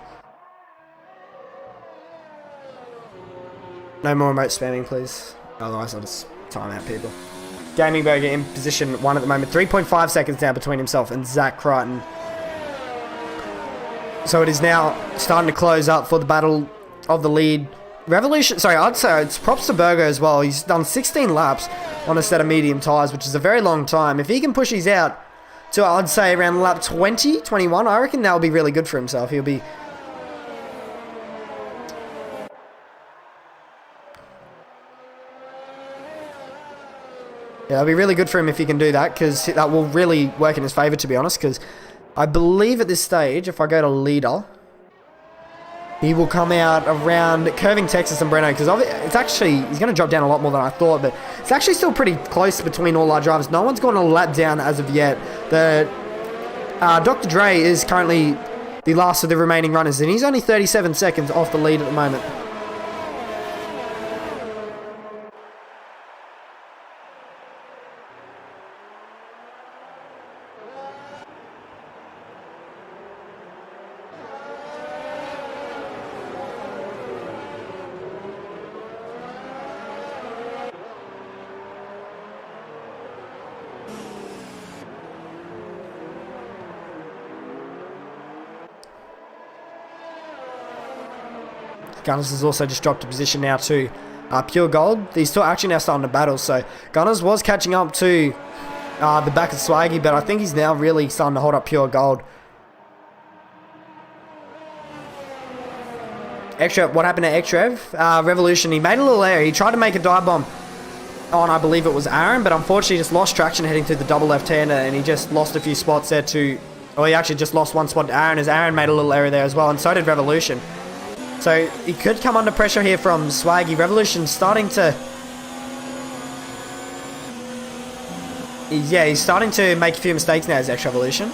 D: No more emote spamming, please. Otherwise, I'll just time out people. Gaming Burger in position 1 at the moment. 3.5 seconds now between himself and Zach Crichton. So it is now starting to close up for the battle of the lead. Revolution, sorry, I'd say it's props to Burger as well. He's done 16 laps on a set of medium tyres, which is a very long time. If he can push these out to, I'd say, around lap 20, 21, I reckon that'll be really good for himself. He'll be... Yeah, it'll be really good for him if he can do that, because that will really work in his favour, to be honest, because I believe at this stage, if I go to leader, he will come out around curving Texas and Breno, because it's actually, he's going to drop down a lot more than I thought, but it's actually still pretty close between all our drivers. No one's gone a lap down as of yet. Dr. Dre is currently the last of the remaining runners, and he's only 37 seconds off the lead at the moment. Gunners has also just dropped a position now to Pure Gold. These two are actually now starting to battle, so Gunners was catching up to the back of Swaggy, but I think he's now really starting to hold up Pure Gold. What happened to Extrev? Revolution, he made a little error. He tried to make a dive bomb on, I believe it was Aaron, but unfortunately just lost traction heading through the double left-hander, and he just lost a few spots there to... Or he actually just lost one spot to Aaron, as Aaron made a little error there as well, and so did Revolution. So he could come under pressure here from Swaggy. Revolution starting to... Yeah, he's starting to make a few mistakes now as X-Revolution.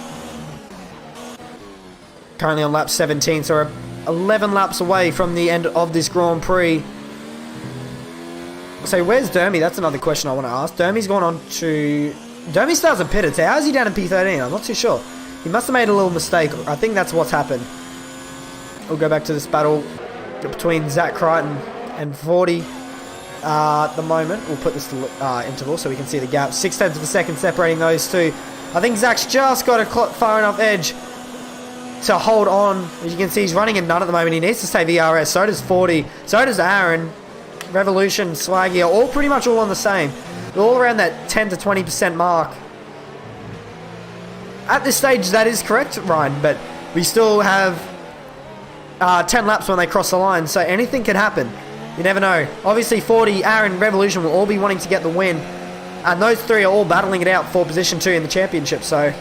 D: Currently on lap 17, so we're 11 laps away from the end of this Grand Prix. So where's Dermy? That's another question I want to ask. Dermy's gone on to... Dermy starts at pitted, so how's he down in P13? I'm not too sure. He must have made a little mistake. I think that's what's happened. We'll go back to this battle between Zach Crichton and 40 at the moment. We'll put this to interval so we can see the gap. 0.6 of a second separating those two. I think Zach's just got a far enough edge to hold on. As you can see, he's running in none at the moment. He needs to stay VRS. So does 40. So does Aaron. Revolution, Swaggy are all pretty much all on the same. They're all around that 10 to 20% mark. At this stage, that is correct, Ryan, but we still have 10 laps when they cross the line, so anything can happen. You never know. Obviously, 40, Aaron, Revolution will all be wanting to get the win, and those three are all battling it out for position 2 in the championship, so...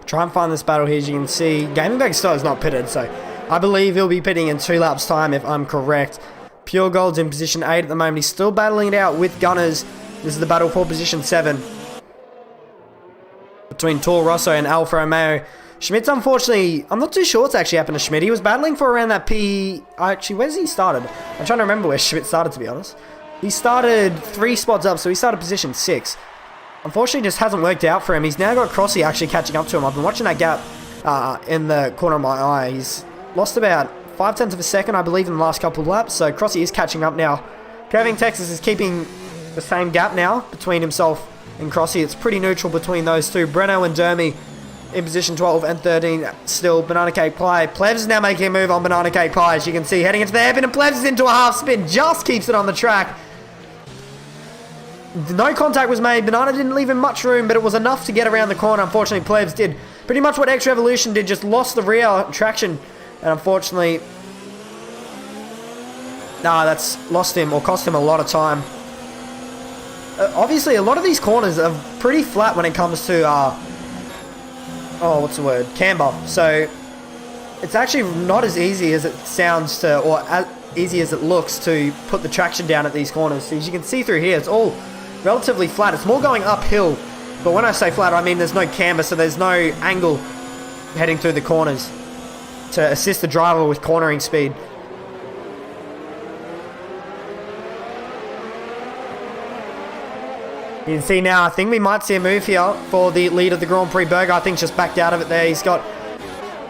D: Try and find this battle here. As you can see, Gaming Bag Star is not pitted, so I believe he'll be pitting in 2 laps time if I'm correct. Pure Gold's in position 8 at the moment. He's still battling it out with Gunners. This is the battle for position 7 between Toro Rosso and Alfa Romeo. Schmidt's unfortunately, I'm not too sure what's actually happened to Schmidt. He was battling for around that Actually, where's he started? I'm trying to remember where Schmidt started, to be honest. He started 3 spots up, so he started position 6. Unfortunately, just hasn't worked out for him. He's now got Crossy actually catching up to him. I've been watching that gap in the corner of my eye. He's lost about 0.5 of a second, I believe, in the last couple of laps. So Crossy is catching up now. Curving Texas is keeping the same gap now between himself and Crossy. It's pretty neutral between those two. Breno and Dermy in position 12 and 13 still. Banana Cake Pie. Plebs is now making a move on Banana Cake Pie, as you can see, heading into the hairpin, and Plebs is into a half spin. Just keeps it on the track. No contact was made. Banana didn't leave him much room, but it was enough to get around the corner. Unfortunately, Plebs did pretty much what X Revolution did, just lost the rear traction. And unfortunately, that's lost him or cost him a lot of time. Obviously, a lot of these corners are pretty flat when it comes to, what's the word? Camber. So, it's actually not as easy as it sounds to, or as easy as it looks to put the traction down at these corners. So, as you can see through here, it's all relatively flat. It's more going uphill. But when I say flat, I mean there's no camber, so there's no angle heading through the corners to assist the driver with cornering speed. You can see now, I think we might see a move here for the lead of the Grand Prix. Berger, I think, just backed out of it there. He's got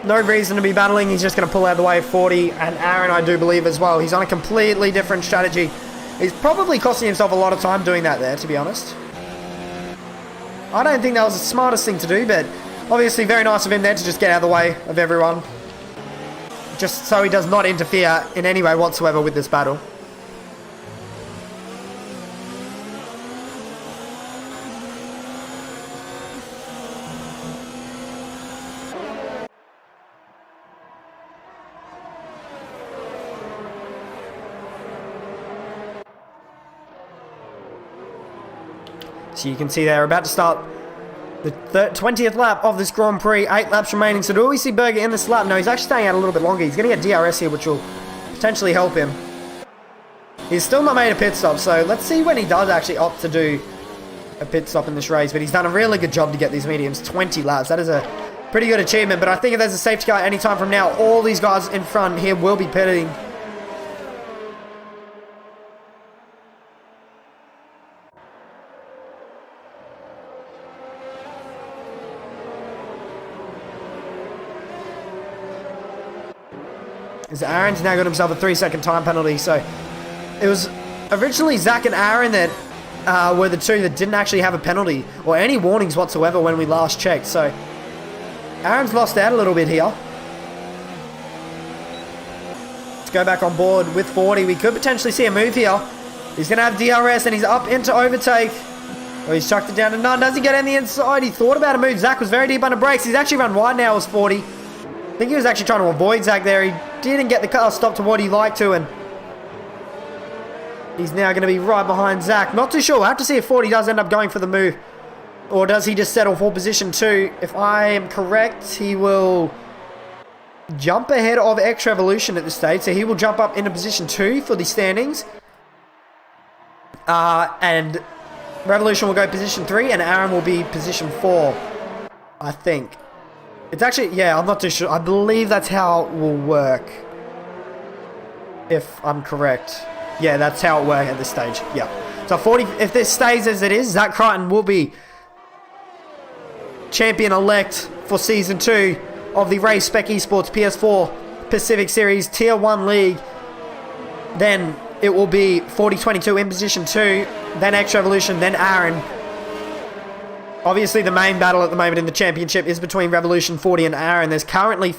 D: no reason to be battling. He's just going to pull out of the way of 40. And Aaron, I do believe, as well. He's on a completely different strategy. He's probably costing himself a lot of time doing that there, to be honest. I don't think that was the smartest thing to do, but obviously very nice of him there to just get out of the way of everyone. Just so he does not interfere in any way whatsoever with this battle. So you can see they're about to start the 20th lap of this Grand Prix. 8 laps remaining. So do we see Berger in this lap? No, he's actually staying out a little bit longer. He's going to get DRS here, which will potentially help him. He's still not made a pit stop, so let's see when he does actually opt to do a pit stop in this race. But he's done a really good job to get these mediums 20 laps. That is a pretty good achievement. But I think if there's a safety car any time from now, all these guys in front here will be pitting. As Aaron's now got himself a 3-second time penalty. So it was originally Zach and Aaron that were the two that didn't actually have a penalty or any warnings whatsoever when we last checked. So Aaron's lost out a little bit here. Let's go back on board with 40. We could potentially see a move here. He's going to have DRS and he's up into overtake. Oh, he's chucked it down to none. Does he get on the inside? He thought about a move. Zach was very deep under brakes. He's actually run wide now as 40. I think he was actually trying to avoid Zach there. He didn't get the car stopped to what he liked to, and he's now going to be right behind Zach. Not too sure. We'll have to see if 40 does end up going for the move, or does he just settle for position 2? If I am correct, he will jump ahead of X Revolution at this stage, so he will jump up into position 2 for the standings, and Revolution will go position 3, and Aaron will be position 4, I think. It's actually, yeah, I'm not too sure. I believe that's how it will work. If I'm correct. Yeah, that's how it works at this stage. Yeah. So 40, if this stays as it is, Zach Crichton will be champion-elect for Season 2 of the Race Spec Esports PS4 Pacific Series Tier 1 League. Then it will be 40-22 in position 2. Then X Revolution, then Aaron. Obviously, the main battle at the moment in the championship is between Revolution, 40, and Aaron. There's currently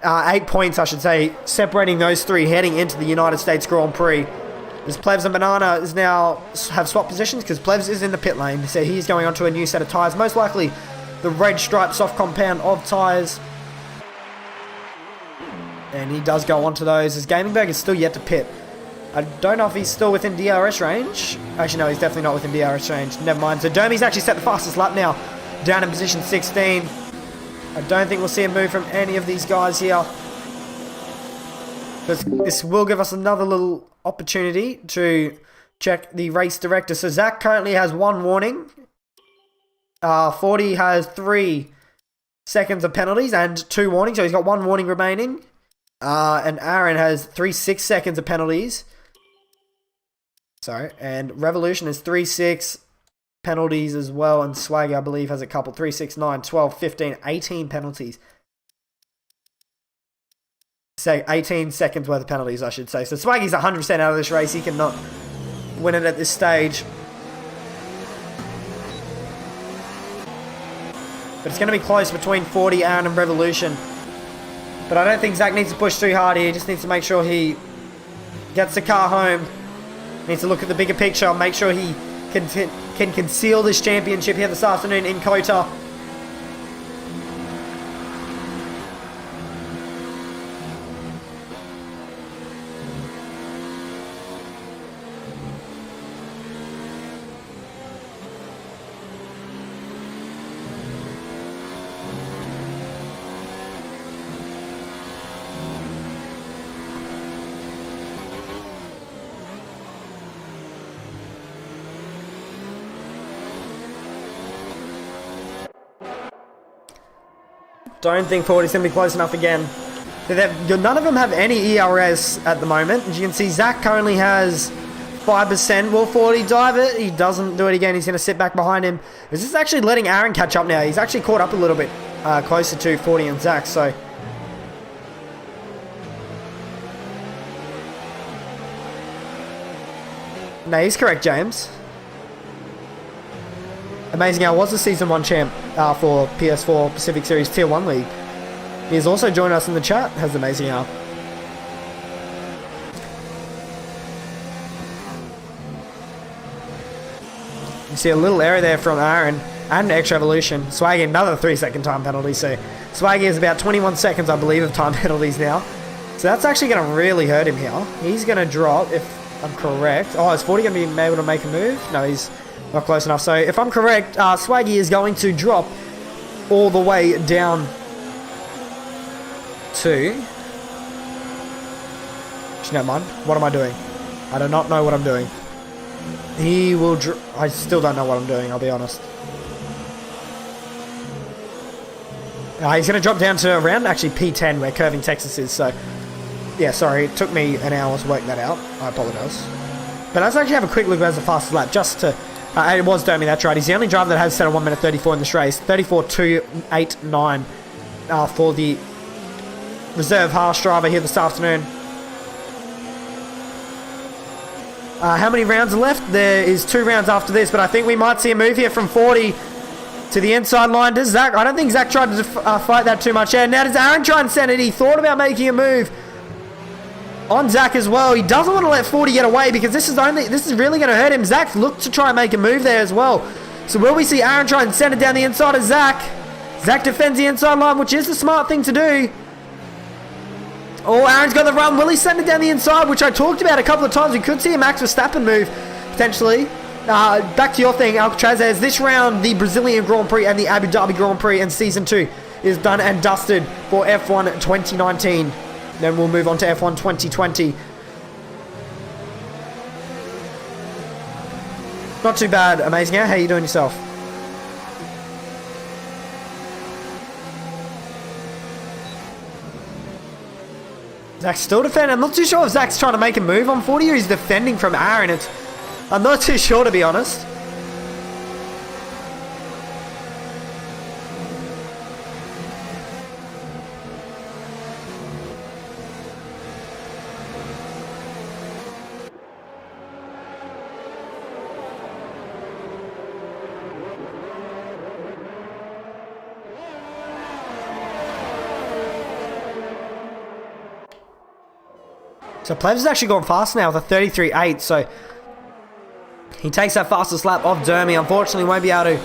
D: 8 points, I should say, separating those three heading into the United States Grand Prix. As Plevs and Banana is now have swapped positions because Plevs is in the pit lane, so he's going onto a new set of tyres. Most likely the red stripe soft compound of tyres. And he does go onto those as Gamingberg is still yet to pit. I don't know if he's still within DRS range. Actually, no, he's definitely not within DRS range. Never mind. So Dermy's actually set the fastest lap now, down in position 16. I don't think we'll see a move from any of these guys here. This will give us another little opportunity to check the race director. So Zach currently has 1 warning. 40 has 3 seconds of penalties and 2 warnings. So he's got 1 warning remaining. And Aaron has 3 6 seconds of penalties. Sorry, and Revolution has 3 6 penalties as well, and Swagger, I believe, has a couple. 3 6 9 12 15 18 penalties. Say 18 seconds worth of penalties, I should say. So Swaggy's 100% out of this race. He cannot win it at this stage. But it's going to be close between 40, Aaron, and Revolution. But I don't think Zach needs to push too hard here. He just needs to make sure he gets the car home. Needs to look at the bigger picture. Make sure he can conceal this championship here this afternoon in Kota. Don't think 40's going to be close enough again. None of them have any ERS at the moment. As you can see, Zach currently has 5%. Will 40 dive it? He doesn't do it again. He's going to sit back behind him. This is actually letting Aaron catch up now. He's actually caught up a little bit closer to 40 and Zach. So no, he's correct, James. Amazing Hour was the Season 1 champ for PS4 Pacific Series Tier 1 League. He has also joined us in the chat, has Amazing Hour. You see a little error there from Aaron and extra evolution. Swaggy, another 3-second time penalty. So Swaggy is about 21 seconds, I believe, of time penalties now. So that's actually going to really hurt him here. He's going to drop, if I'm correct. Oh, is 40 going to be able to make a move? No, he's not close enough. So if I'm correct, Swaggy is going to drop all the way down to... Actually, never mind. What am I doing? I do not know what I'm doing. He will... I still don't know what I'm doing, I'll be honest. He's going to drop down to around actually P10 where Curving Texas is. So, yeah, sorry. It took me an hour to work that out. I apologise. But let's actually have a quick look at the fastest lap just to... it was Domi, that's right. He's the only driver that has set a 1 minute 34 in this race. 34.289 for the reserve Haas driver here this afternoon. How many rounds are left? There is 2 rounds after this, but I think we might see a move here from 40 to the inside line. Does Zach? I don't think Zach tried to fight that too much. Yeah, now does Aaron try and send it? He thought about making a move on Zach as well. He doesn't want to let 40 get away because this is really going to hurt him. Zach looked to try and make a move there as well. So will we see Aaron try and send it down the inside of Zach? Zach defends the inside line, which is the smart thing to do. Oh, Aaron's got the run. Will he send it down the inside, which I talked about a couple of times? We could see a Max Verstappen move, potentially. Back to your thing, Alcatraz. As this round, the Brazilian Grand Prix and the Abu Dhabi Grand Prix and Season 2 is done and dusted for F1 2019. Then we'll move on to F1 2020. Not too bad, Amazing Hour. How you doing yourself? Zach's still defending. I'm not too sure if Zach's trying to make a move on 40 or he's defending from Aaron. I'm not too sure, to be honest. So Plebs has actually gone fast now with a 33.8, so he takes that fastest lap off Dermy. Unfortunately, won't be able to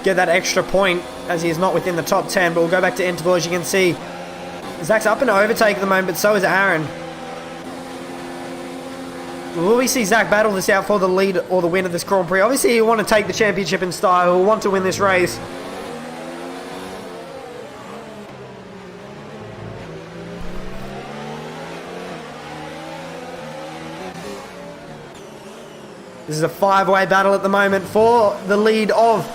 D: get that extra point as he is not within the top 10, but we'll go back to interval. As you can see, Zach's up in an overtake at the moment, but so is Aaron. Will we see Zach battle this out for the lead or the win of this Grand Prix? Obviously, he'll want to take the championship in style. He'll want to win this race. This is a 5-way battle at the moment for the lead of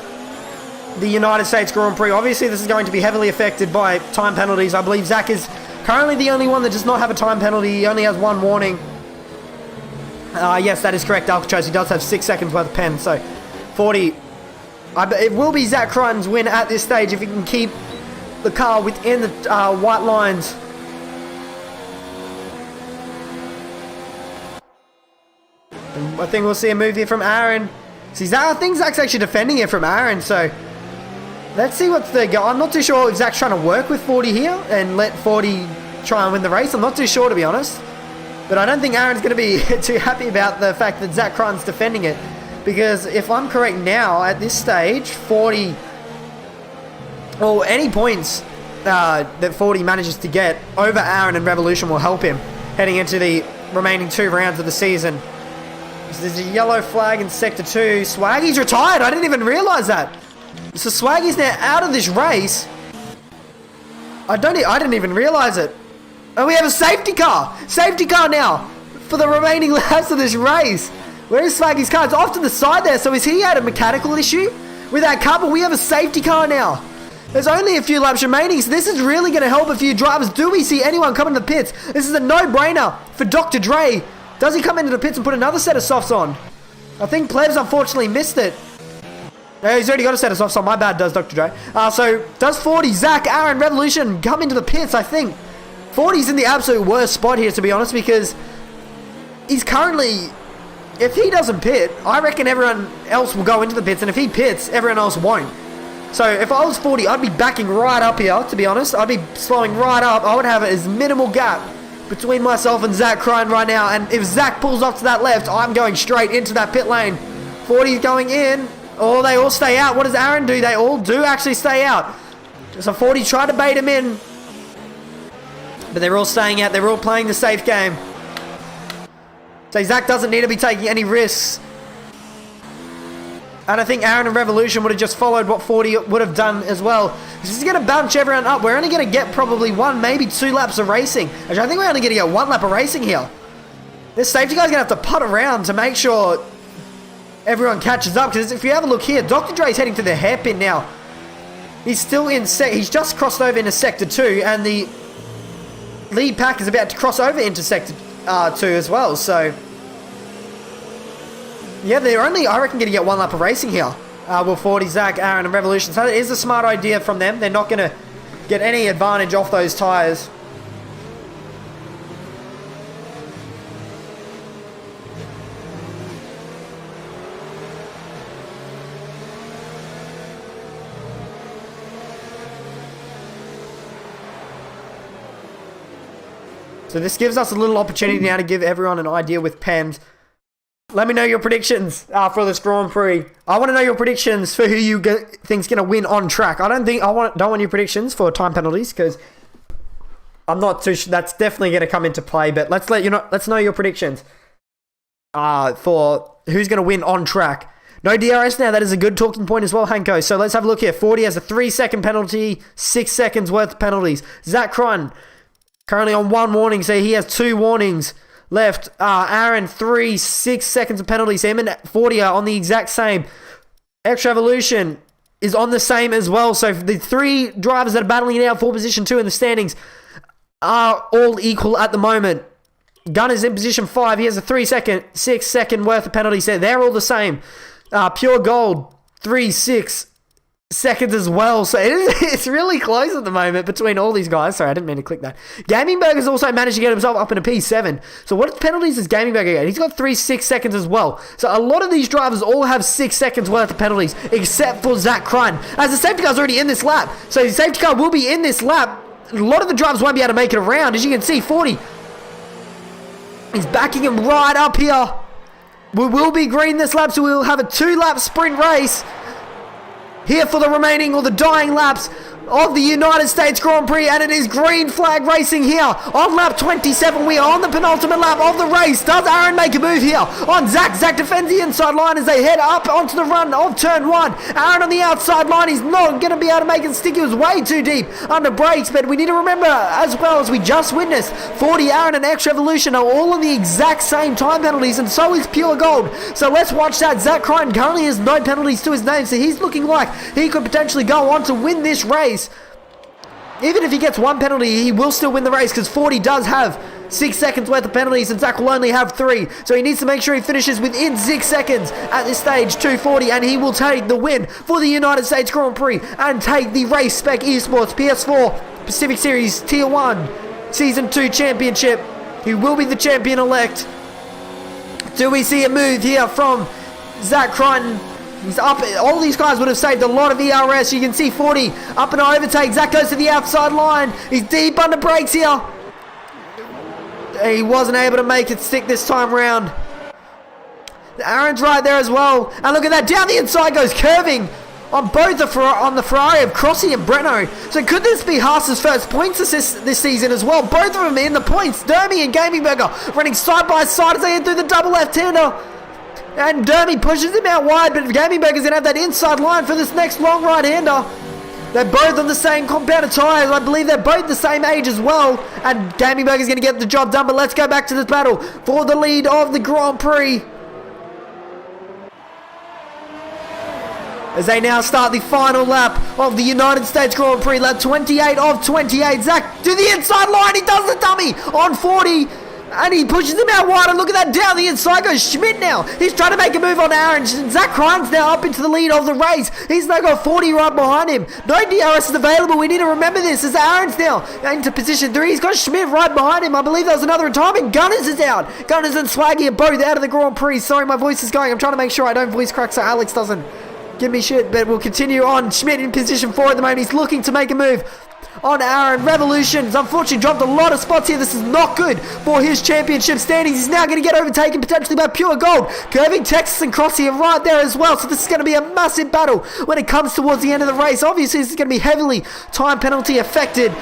D: the United States Grand Prix. Obviously, this is going to be heavily affected by time penalties. I believe Zach is currently the only one that does not have a time penalty. He only has 1 warning. Yes, that is correct, Alcatraz. He does have 6 seconds worth of pen. So, 40. It will be Zach Crichton's win at this stage if he can keep the car within the white lines. I think we'll see a move here from Aaron. See, I think Zach's actually defending it from Aaron, so let's see what's the go. I'm not too sure if Zach's trying to work with 40 here and let 40 try and win the race. I'm not too sure, to be honest. But I don't think Aaron's going to be too happy about the fact that Zach Crichton's defending it. Because if I'm correct now, at this stage, 40... Well, any points that 40 manages to get over Aaron and Revolution will help him heading into the remaining 2 rounds of the season. So there's a yellow flag in Sector 2. Swaggy's retired. I didn't even realise that. So Swaggy's now out of this race. I didn't even realise it. Oh, we have a safety car. Safety car now for the remaining laps of this race. Where is Swaggy's car? It's off to the side there. So is he had a mechanical issue with that car? But we have a safety car now. There's only a few laps remaining, so this is really going to help a few drivers. Do we see anyone come into the pits? This is a no-brainer for Dr. Dre. Does he come into the pits and put another set of softs on? I think Plebs unfortunately missed it. No, he's already got a set of softs on. My bad, does Dr. Dre. So, does 40, Zach, Aaron, Revolution come into the pits, I think. 40's in the absolute worst spot here, to be honest, because he's currently... If he doesn't pit, I reckon everyone else will go into the pits, and if he pits, everyone else won't. So, if I was 40, I'd be backing right up here, to be honest. I'd be slowing right up. I would have as minimal gap between myself and Zach Crine right now, and if Zach pulls off to that left, I'm going straight into that pit lane. 40's going in. Oh, they all stay out. What does Aaron do? They all do actually stay out. So 40 tried to bait him in. But they're all staying out. They're all playing the safe game. So Zach doesn't need to be taking any risks. And I think Aaron and Revolution would have just followed what 40 would have done as well. This is going to bunch everyone up. We're only going to get probably 1, maybe 2 laps of racing. Actually, I think we're only going to get 1 lap of racing here. This safety guy's going to have to putt around to make sure everyone catches up, because if you have a look here, Dr. Dre's heading to the hairpin now. He's still in he's just crossed over into sector 2, and the lead pack is about to cross over into sector 2 as well. So yeah, they're only, I reckon, going to get 1 lap of racing here. Will 40, Zach, Aaron, and Revolution. So it is a smart idea from them. They're not going to get any advantage off those tires. So this gives us a little opportunity now to give everyone an idea with pens. Let me know your predictions for this Grand Prix. I want to know your predictions for who you think's going to win on track. I don't want your predictions for time penalties, because I'm not too sure. That's definitely going to come into play. But let's know your predictions for who's going to win on track. No DRS now. That is a good talking point as well, Hanko. So let's have a look here. 40 has a 3-second penalty, 6 seconds worth of penalties. Zach Crun currently on 1 warning, so he has 2 warnings left. Aaron, 3, 6 seconds of penalties. Him and 40 are on the exact same. X Revolution is on the same as well. So the 3 drivers that are battling it out for position 2 in the standings are all equal at the moment. Gunn is in position 5. He has a 3-second, 6-second worth of penalties there. They're all the same. Pure Gold, 3, 6 seconds as well. So it's really close at the moment between all these guys. Sorry, I didn't mean to click that. Gaming Burger's also managed to get himself up in a P7. So what penalties does Gaming Burger get? He's got 3 6 seconds as well. So a lot of these drivers all have 6 seconds worth of penalties, except for Zach Crun, as the safety car's already in this lap. So the safety car will be in this lap. A lot of the drivers won't be able to make it around. As you can see, 40, he's backing him right up here. We will be green this lap, so we'll have a 2-lap sprint race here for the remaining or the dying laps of the United States Grand Prix, and it is green flag racing here on lap 27. We are on the penultimate lap of the race. Does Aaron make a move here on Zach? Zach defends the inside line as they head up onto the run of turn 1. Aaron on the outside line. He's not going to be able to make it stick. He was way too deep under brakes, but we need to remember, as well as we just witnessed, 40, Aaron, and X Revolution are all on the exact same time penalties, and so is Pure Gold. So let's watch that. Zach Crine currently has no penalties to his name, so he's looking like he could potentially go on to win this race. Even if he gets 1 penalty, he will still win the race, because 40 does have 6 seconds worth of penalties and Zach will only have 3. So he needs to make sure he finishes within 6 seconds at this stage, 240, and he will take the win for the United States Grand Prix and take the Race Spec Esports PS4 Pacific Series Tier 1 Season 2 Championship. He will be the champion-elect. Do we see a move here from Zach Crichton? He's up. All these guys would have saved a lot of ERS. You can see 40 up and overtake. Zach goes to the outside line. He's deep under brakes here. He wasn't able to make it stick this time round. Aaron's right there as well. And look at that. Down the inside goes, curving on both on the Ferrari of Crossi and Breno. So could this be Haas's first points assist this season as well? Both of them in the points. Dermy and Gaming Burger running side by side as they head through the double left-hander. And Dermy pushes him out wide, but Gaming Burger's going to have that inside line for this next long right-hander. They're both on the same compounded tyres. I believe they're both the same age as well. And Gaming Burger's going to get the job done, but let's go back to this battle for the lead of the Grand Prix. as they now start the final lap of the United States Grand Prix. Lap 28 of 28. Zach to the inside line. He does the dummy on 40. And he pushes him out wide, and look at that, down the inside goes Schmidt now. He's trying to make a move on Aaron. Zach Ryan's now up into the lead of the race. He's now got 40 right behind him. No DRS is available. We need to remember this, as Aaron's now into position 3. He's got Schmidt right behind him. I believe that was another retirement. Gunners is out. Gunners and Swaggy are both out of the Grand Prix. Sorry, my voice is going. I'm trying to make sure I don't voice crack so Alex doesn't give me shit, but we'll continue on. Schmidt in position 4 at the moment. He's looking to make a move on Aaron. Revolutions unfortunately dropped a lot of spots here. This is not good for his championship standings. He's now going to get overtaken potentially by Pure Gold. Curving Texas and Crossy are right there as well. So this is going to be a massive battle when it comes towards the end of the race. Obviously this is going to be heavily time penalty affected.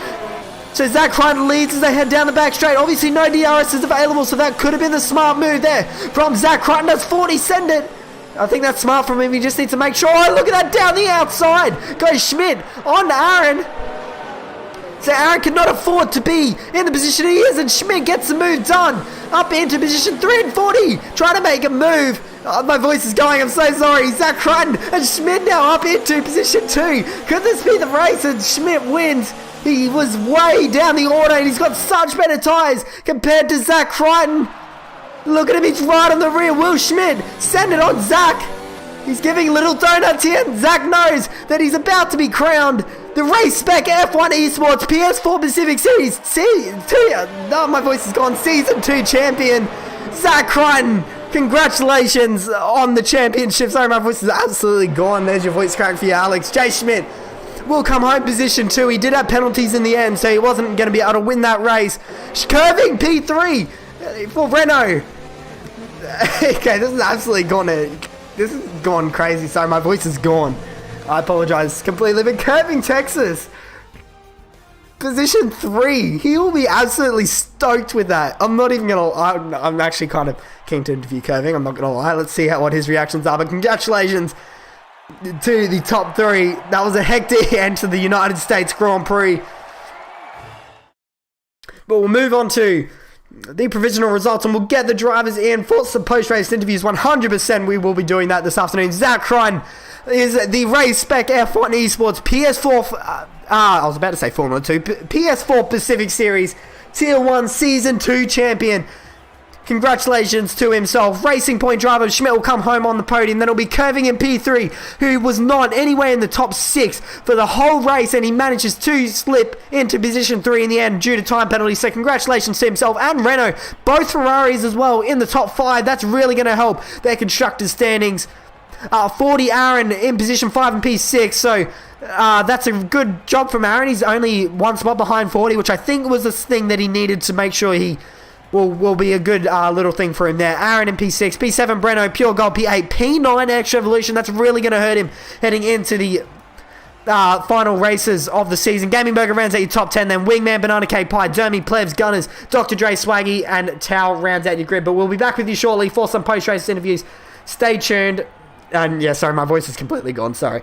D: So Zach Ryan leads as they head down the back straight. Obviously no DRS is available, so that could have been the smart move there from Zach Ryan. Does 40 send it? I think that's smart from him. He just needs to make sure. Oh, look at that, down the outside goes Schmidt on Aaron. So Aaron cannot afford to be in the position he is, and Schmidt gets the move done. Up into position 3 and 40, trying to make a move. Oh, my voice is going, I'm so sorry. Zach Ryan and Schmidt now up into position 2. Could this be the race? And Schmidt wins. He was way down the order, and he's got such better tyres compared to Zach Crichton. Look at him, he's right on the rear. Will Schmidt send it on Zach? He's giving little donuts here, and Zach knows that he's about to be crowned the Race Spec F1 Esports PS4 Pacific Series my voice is gone. Season 2 champion, Zach Crichton. Congratulations on the championship. Sorry, my voice is absolutely gone. There's your voice crack for you, Alex. Jay Schmidt will come home position 2. He did have penalties in the end, so he wasn't going to be able to win that race. Curving P3 for Renault. Okay, this is absolutely gone. This is gone crazy. Sorry, my voice is gone. I apologize completely. But Curving Texas, position 3. He will be absolutely stoked with that. I'm not even gonna. I'm actually kind of keen to interview Curving. I'm not gonna lie. Let's see what his reactions are. But congratulations to the top 3. That was a hectic end to the United States Grand Prix. But we'll move on to the provisional results, and we'll get the drivers in for some post-race interviews. 100% we will be doing that this afternoon. Zach Crichton is the Race Spec F1 Esports PS4 I was about to say Formula 2 PS4 Pacific Series Tier 1 Season 2 champion. Congratulations to himself. Racing Point driver Schmidt will come home on the podium. Then it'll be Curving in P3, who was not anywhere in the top 6 for the whole race, and he manages to slip into position 3 in the end due to time penalties. So congratulations to himself and Renault, both Ferraris as well in the top 5. That's really going to help their constructors' standings. 40 Aaron in position 5 and P6, so that's a good job from Aaron. He's only one spot behind 40, which I think was the thing that he needed to make sure he will be a good little thing for him there. Aaron in P6, P7 Breno, Pure Gold P8, P9 Extra Evolution. That's really going to hurt him heading into the final races of the season. Gaming Burger rounds out your top 10, then Wingman, Banana K Pie, Dermy, Plebs, Gunners, Dr. Dre, Swaggy, and Tao rounds out your grid. But we'll be back with you shortly for some post-race interviews. Stay tuned. And yeah, sorry, my voice is completely gone. Sorry.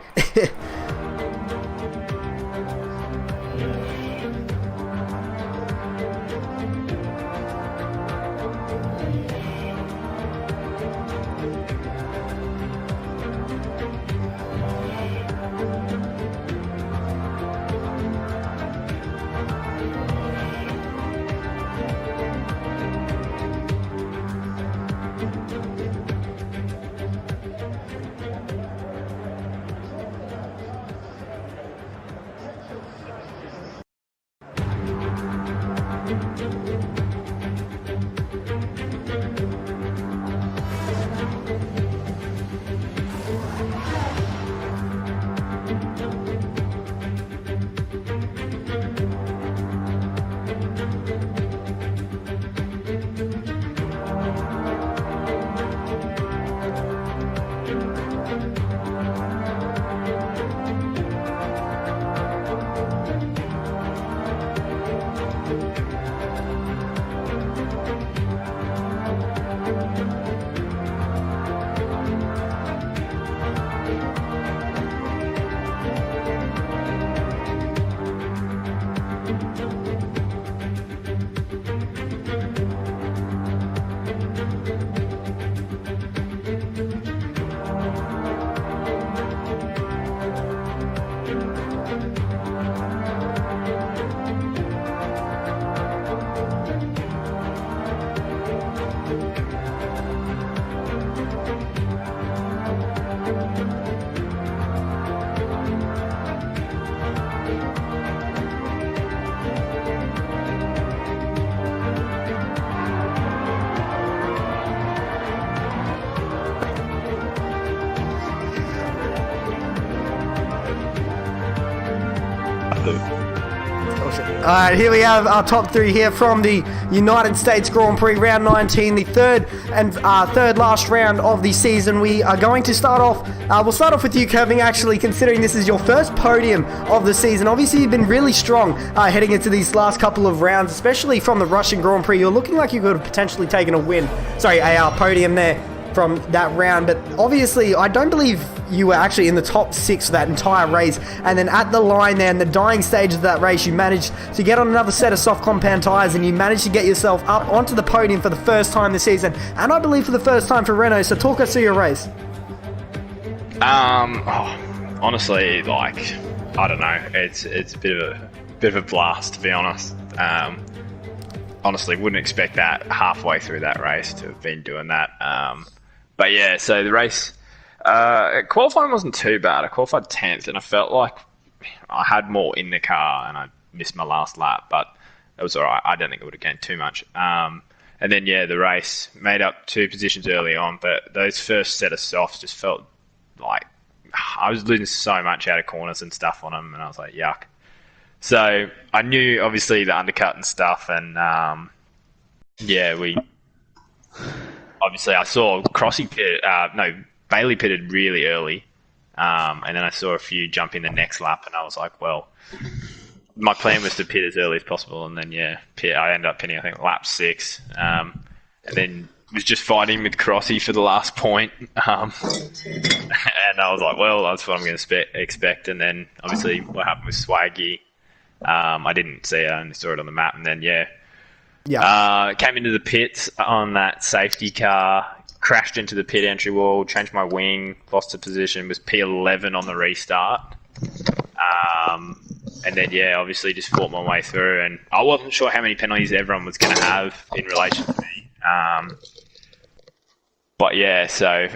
D: Alright, here we have our top three here from the United States Grand Prix round 19, the third last round of the season. We are going to start off, we'll start off with you, Kevin, actually, considering this is your first podium of the season. Obviously, you've been really strong heading into these last couple of rounds, especially from the Russian Grand Prix. You're looking like you could have potentially taken a podium there from that round, but obviously I don't believe you were actually in the top six for that entire race, and then at the line there in the dying stage of that race you managed to get on another set of soft compound tyres and you managed to get yourself up onto the podium for the first time this season, and I believe for the first time for Renault. So talk us through your race.
E: Honestly, like, I don't know, it's a bit of a blast, to be honest. Honestly, wouldn't expect that halfway through that race to have been doing that. But yeah, so the race, qualifying wasn't too bad. I qualified 10th, and I felt like I had more in the car, and I missed my last lap, but it was all right. I don't think it would have gained too much. And then, yeah, the race made up 2 positions early on, but those first set of softs just felt like I was losing so much out of corners and stuff on them, and I was like, yuck. So I knew, obviously, the undercut and stuff, and obviously I saw Bailey pitted really early, and then I saw a few jump in the next lap, and I was like, well, my plan was to pit as early as possible, and then I ended up pitting, I think, lap 6, and then was just fighting with Crossy for the last point, and I was like, well, that's what I'm going to expect, and then obviously what happened with Swaggy, I didn't see it, I only saw it on the map, and then came into the pits on that safety car, crashed into the pit entry wall, changed my wing, lost a position, was P11 on the restart. And then, obviously just fought my way through. And I wasn't sure how many penalties everyone was going to have in relation to me. But yeah, so...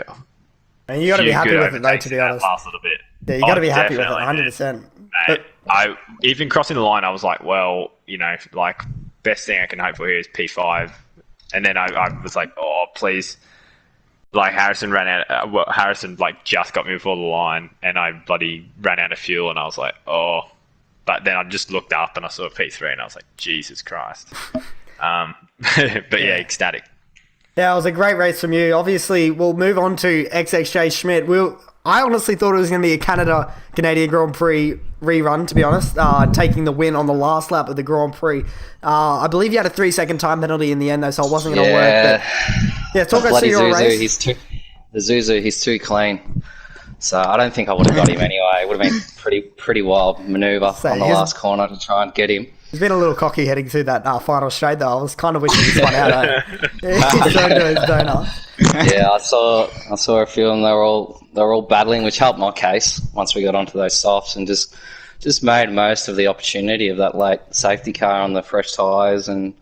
D: And you got to be happy with it, though, to be honest.
E: Last little bit.
D: Yeah, you got to be happy with it, 100%.
E: Mate, even crossing the line, I was like, well, best thing I can hope for here is P5. And then I was like, oh, please. Like, Harrison just got me before the line, and I bloody ran out of fuel, and I was like, oh. But then I just looked up, and I saw P3, and I was like, Jesus Christ. But yeah, ecstatic.
D: Yeah, it was a great race from you. Obviously, we'll move on to XXJ Schmidt. I honestly thought it was going to be a Canadian Grand Prix rerun, to be honest, taking the win on the last lap of the Grand Prix. I believe you had a 3-second time penalty in the end, though, so it wasn't going to work. But talk us through your race.
F: He's too clean. So I don't think I would have got him anyway. It would have been pretty wild manoeuvre on the last corner to try and get him.
D: He's been a little cocky heading through that final straight, though. I was kind of wishing he spun out. He's going to his donut.
F: Yeah, I saw a few, and they were all battling, which helped my case once we got onto those softs, and just made most of the opportunity of that late safety car on the fresh tyres, and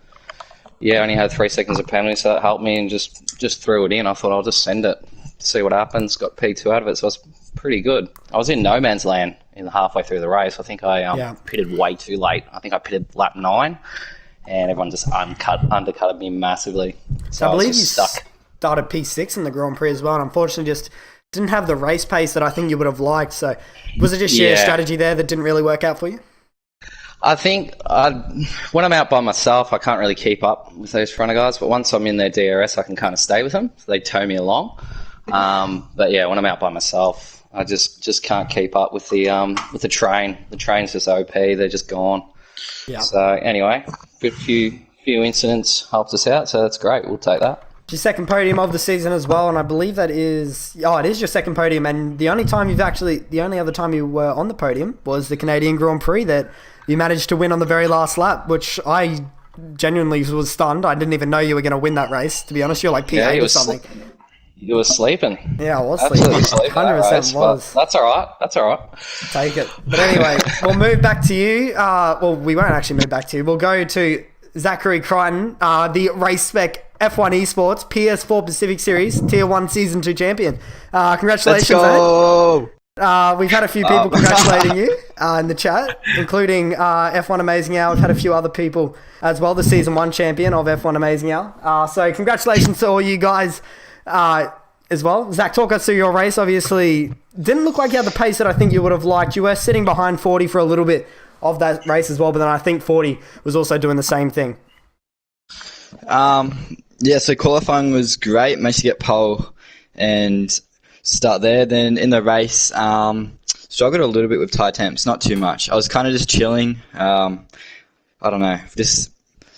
F: only had 3 seconds of penalty, so that helped me, and just threw it in. I thought I'll just send it, see what happens. Got P2 out of it, so it's pretty good. I was in no man's land in halfway through the race. I think I pitted way too late. I think I pitted lap 9, and everyone just undercutted me massively. So
D: I believe
F: was
D: you
F: stuck.
D: Started P6 in the Grand Prix as well, and unfortunately just didn't have the race pace that I think you would have liked. So was it just your strategy there that didn't really work out for you?
F: I think when I'm out by myself, I can't really keep up with those front guys, but once I'm in their DRS, I can kind of stay with them. So they tow me along. But yeah, when I'm out by myself, I just can't keep up with the train. The train's just OP. They're just gone. Yeah. So anyway, a few incidents helped us out, so that's great. We'll take that.
D: Your second podium of the season as well, and I believe it is your second podium, and the only other time you were on the podium was the Canadian Grand Prix that you managed to win on the very last lap, which I genuinely was stunned. I didn't even know you were going to win that race, to be honest. You're like P8 or something.
F: You were sleeping.
D: Yeah, I was
F: Absolutely
D: sleeping. 100% was.
F: That's all right.
D: Take it. But anyway, we'll move back to you. We won't actually move back to you. We'll go to Zachary Crichton, the race spec F1 Esports PS4 Pacific Series Tier 1 Season 2 champion. Congratulations,
G: Let's go!
D: We've had a few people congratulating you in the chat, including F1 Amazing Hour. We've had a few other people as well, the Season 1 champion of F1 Amazing Hour. So congratulations to all you guys as well. Zach, talk us through your race. Obviously, didn't look like you had the pace that I think you would have liked. You were sitting behind 40 for a little bit of that race as well, but then I think 40 was also doing the same thing.
G: Yeah, so qualifying was great. Managed to get pole and start there. Then in the race, struggled a little bit with tire temps, not too much. I was kind of just chilling. I don't know, just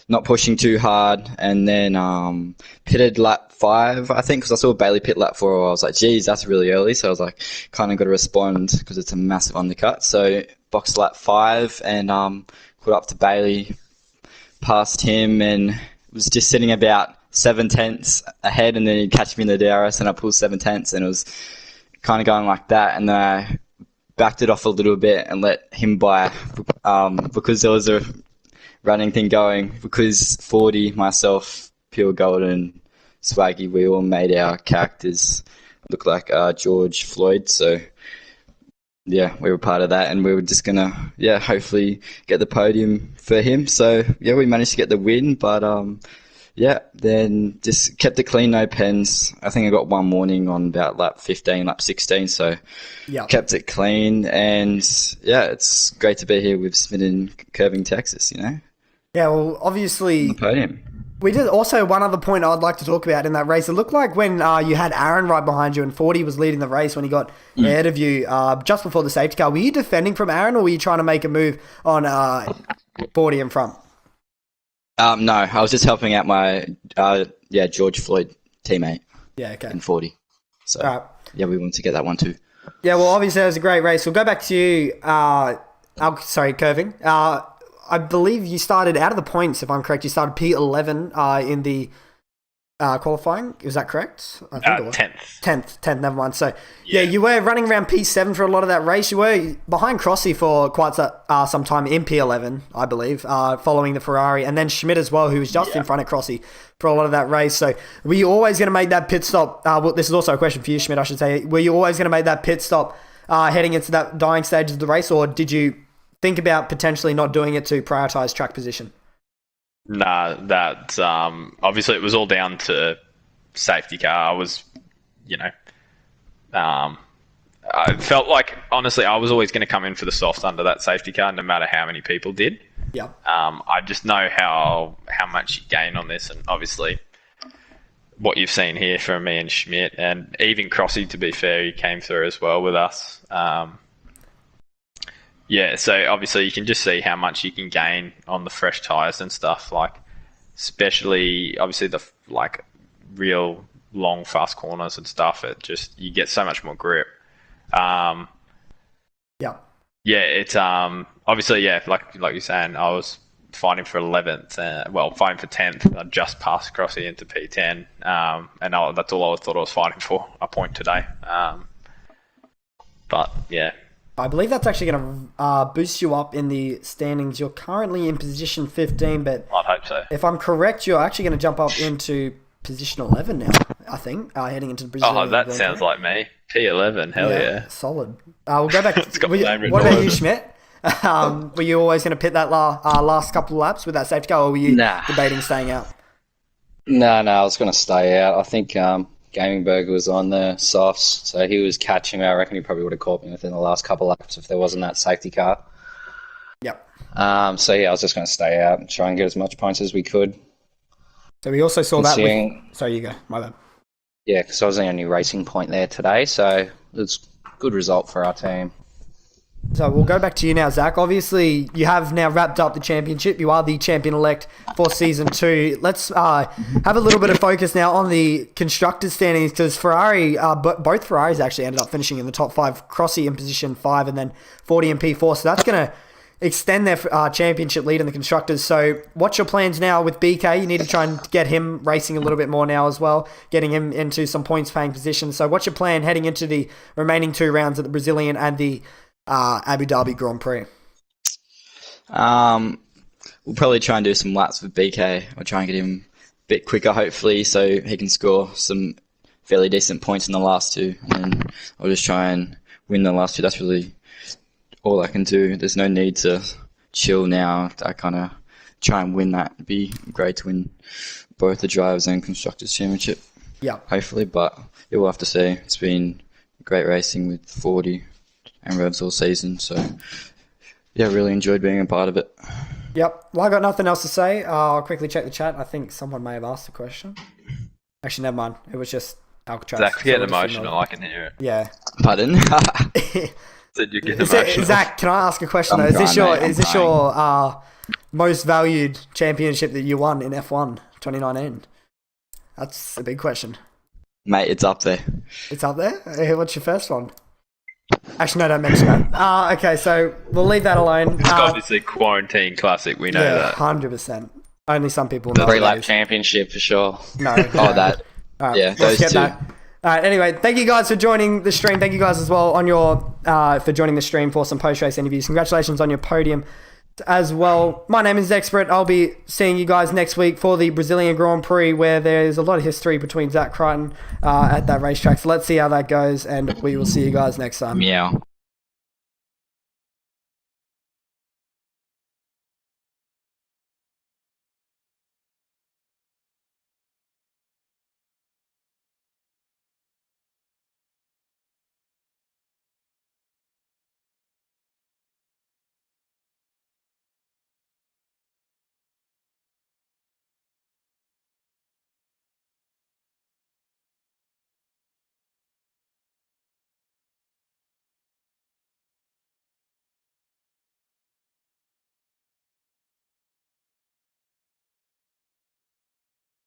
G: not pushing too hard. And then pitted lap 5, I think, because I saw Bailey pit lap 4. I was like, geez, that's really early. So I was like, kind of got to respond because it's a massive undercut. So boxed lap 5 and caught up to Bailey, passed him, and was just sitting about 7/10 ahead, and then he'd catch me in the DRS and I pulled 7/10, and it was kind of going like that. And then I backed it off a little bit and let him by because there was a running thing going, because 40, myself, Pure Golden, Swaggy, we all made our characters look like George Floyd. So yeah, we were part of that, and we were just gonna hopefully get the podium for him. So yeah, we managed to get the win, but then just kept it clean, no pens. I think I got one warning on about lap 15, lap 16, so kept it clean. And yeah, it's great to be here with Smith in Curving, Texas, you know?
D: Yeah, well, obviously,
G: On the podium.
D: we did also one other point I'd like to talk about in that race. It looked like when you had Aaron right behind you and 40 was leading the race when he got ahead of you just before the safety car. Were you defending from Aaron, or were you trying to make a move on 40 in front?
G: No, I was just helping out my George Floyd teammate.
D: Yeah, okay.
G: In 40. So
D: All right.
G: yeah, we want to get that one too.
D: Yeah, well, obviously it was a great race. We'll go back to you. Curving. I believe you started out of the points, if I'm correct. You started P11 in the qualifying. Is that correct? I think it was
E: 10th.
D: 10th, never mind. So, yeah, you were running around P7 for a lot of that race. You were behind Crossy for quite some time in P11, I believe, following the Ferrari. And then Schmidt as well, who was just in front of Crossy for a lot of that race. So, were you always going to make that pit stop? Well, this is also a question for you, Schmidt, I should say. Were you always going to make that pit stop heading into that dying stage of the race, or did you think about potentially not doing it to prioritize track position?
E: Nah, that obviously it was all down to safety car. I was, I felt like, honestly, I was always going to come in for the soft under that safety car, no matter how many people did.
D: Yeah.
E: I just know how much you gain on this, and obviously what you've seen here from me and Schmidt, and even Crossy, to be fair, he came through as well with us. So obviously you can just see how much you can gain on the fresh tyres and stuff, like especially obviously the real long fast corners and stuff. It just, you get so much more grip. It's obviously like you're saying, I was fighting for 11th, fighting for 10th. I just passed Crossy into P10, and that's all I thought I was fighting for, a point today. But yeah.
D: I believe that's actually going to boost you up in the standings. You're currently in position 15, but
E: I'd hope so.
D: If I'm correct, you're actually going to jump up into position 11 now, I think, heading into the Brazilian.
E: Oh, that sounds like me. P11, hell yeah.
D: Solid. We'll go back.
E: What
D: about you, Schmidt? Were you always going to pit that last couple of laps with that safety car, or were you debating staying out?
F: No, I was going to stay out. I think Gaming Burger was on the softs, so he was catching me. I reckon he probably would have caught me within the last couple of laps if there wasn't that safety car.
D: Yep.
F: I was just going to stay out and try and get as much points as we could.
D: So we also saw that. Sorry, you go. My bad.
F: Yeah, because I was the only racing point there today, so it's a good result for our team.
D: So we'll go back to you now, Zach. Obviously, you have now wrapped up the championship. You are the champion-elect for Season 2. Let's have a little bit of focus now on the constructors' standings, because both Ferraris actually ended up finishing in the top 5. Crossy in position 5 and then 40 in P4. So that's going to extend their championship lead in the constructors. So what's your plans now with BK? You need to try and get him racing a little bit more now as well, getting him into some points-paying positions. So what's your plan heading into the remaining 2 rounds of the Brazilian and the Abu Dhabi Grand Prix?
G: We'll probably try and do some laps with BK. We'll try and get him a bit quicker, hopefully, so he can score some fairly decent points in the last 2. And then I'll just try and win the last 2. That's really all I can do. There's no need to chill now. I kind of try and win that. It'd be great to win both the Drivers and Constructors Championship. Yeah. Hopefully, but we'll have to see. It's been great racing with 40 and Revs all season, so yeah, really enjoyed being a part of it.
D: Yep. Well, I got nothing else to say. I'll quickly check the chat. I think someone may have asked a question. Actually, never mind. It was just Alcatraz.
E: Zach's getting
D: So we'll just
E: emotional.
D: ignore
E: I can hear it.
D: it. Yeah.
G: Pardon?
E: Said you're getting emotional.
D: Zach, can I ask a question?
G: I'm
D: Though? Is
G: crying, mate,
D: this
G: I'm
D: your most valued championship that you won in F1 2019? That's a big question.
G: Mate, it's up there.
D: It's up there. What's your first one? Actually, no, don't mention that. Okay, so we'll leave that alone.
E: It's obviously Quarantine Classic. We know
D: Yeah,
E: that.
D: 100%. Only some people know.
F: Three-lap
D: those.
F: championship for sure.
D: No.
G: Oh, that.
D: All right,
G: Yeah,
D: let's
G: those
D: get
G: two.
D: that. All right, anyway, thank you guys for joining the stream. Thank you guys as well on your for joining the stream for some post-race interviews. Congratulations on your podium as well. My name is Expert. I'll be seeing you guys next week for the Brazilian Grand Prix, where there's a lot of history between Zach Crichton at that racetrack. So let's see how that goes, and we will see you guys next time.
F: Meow.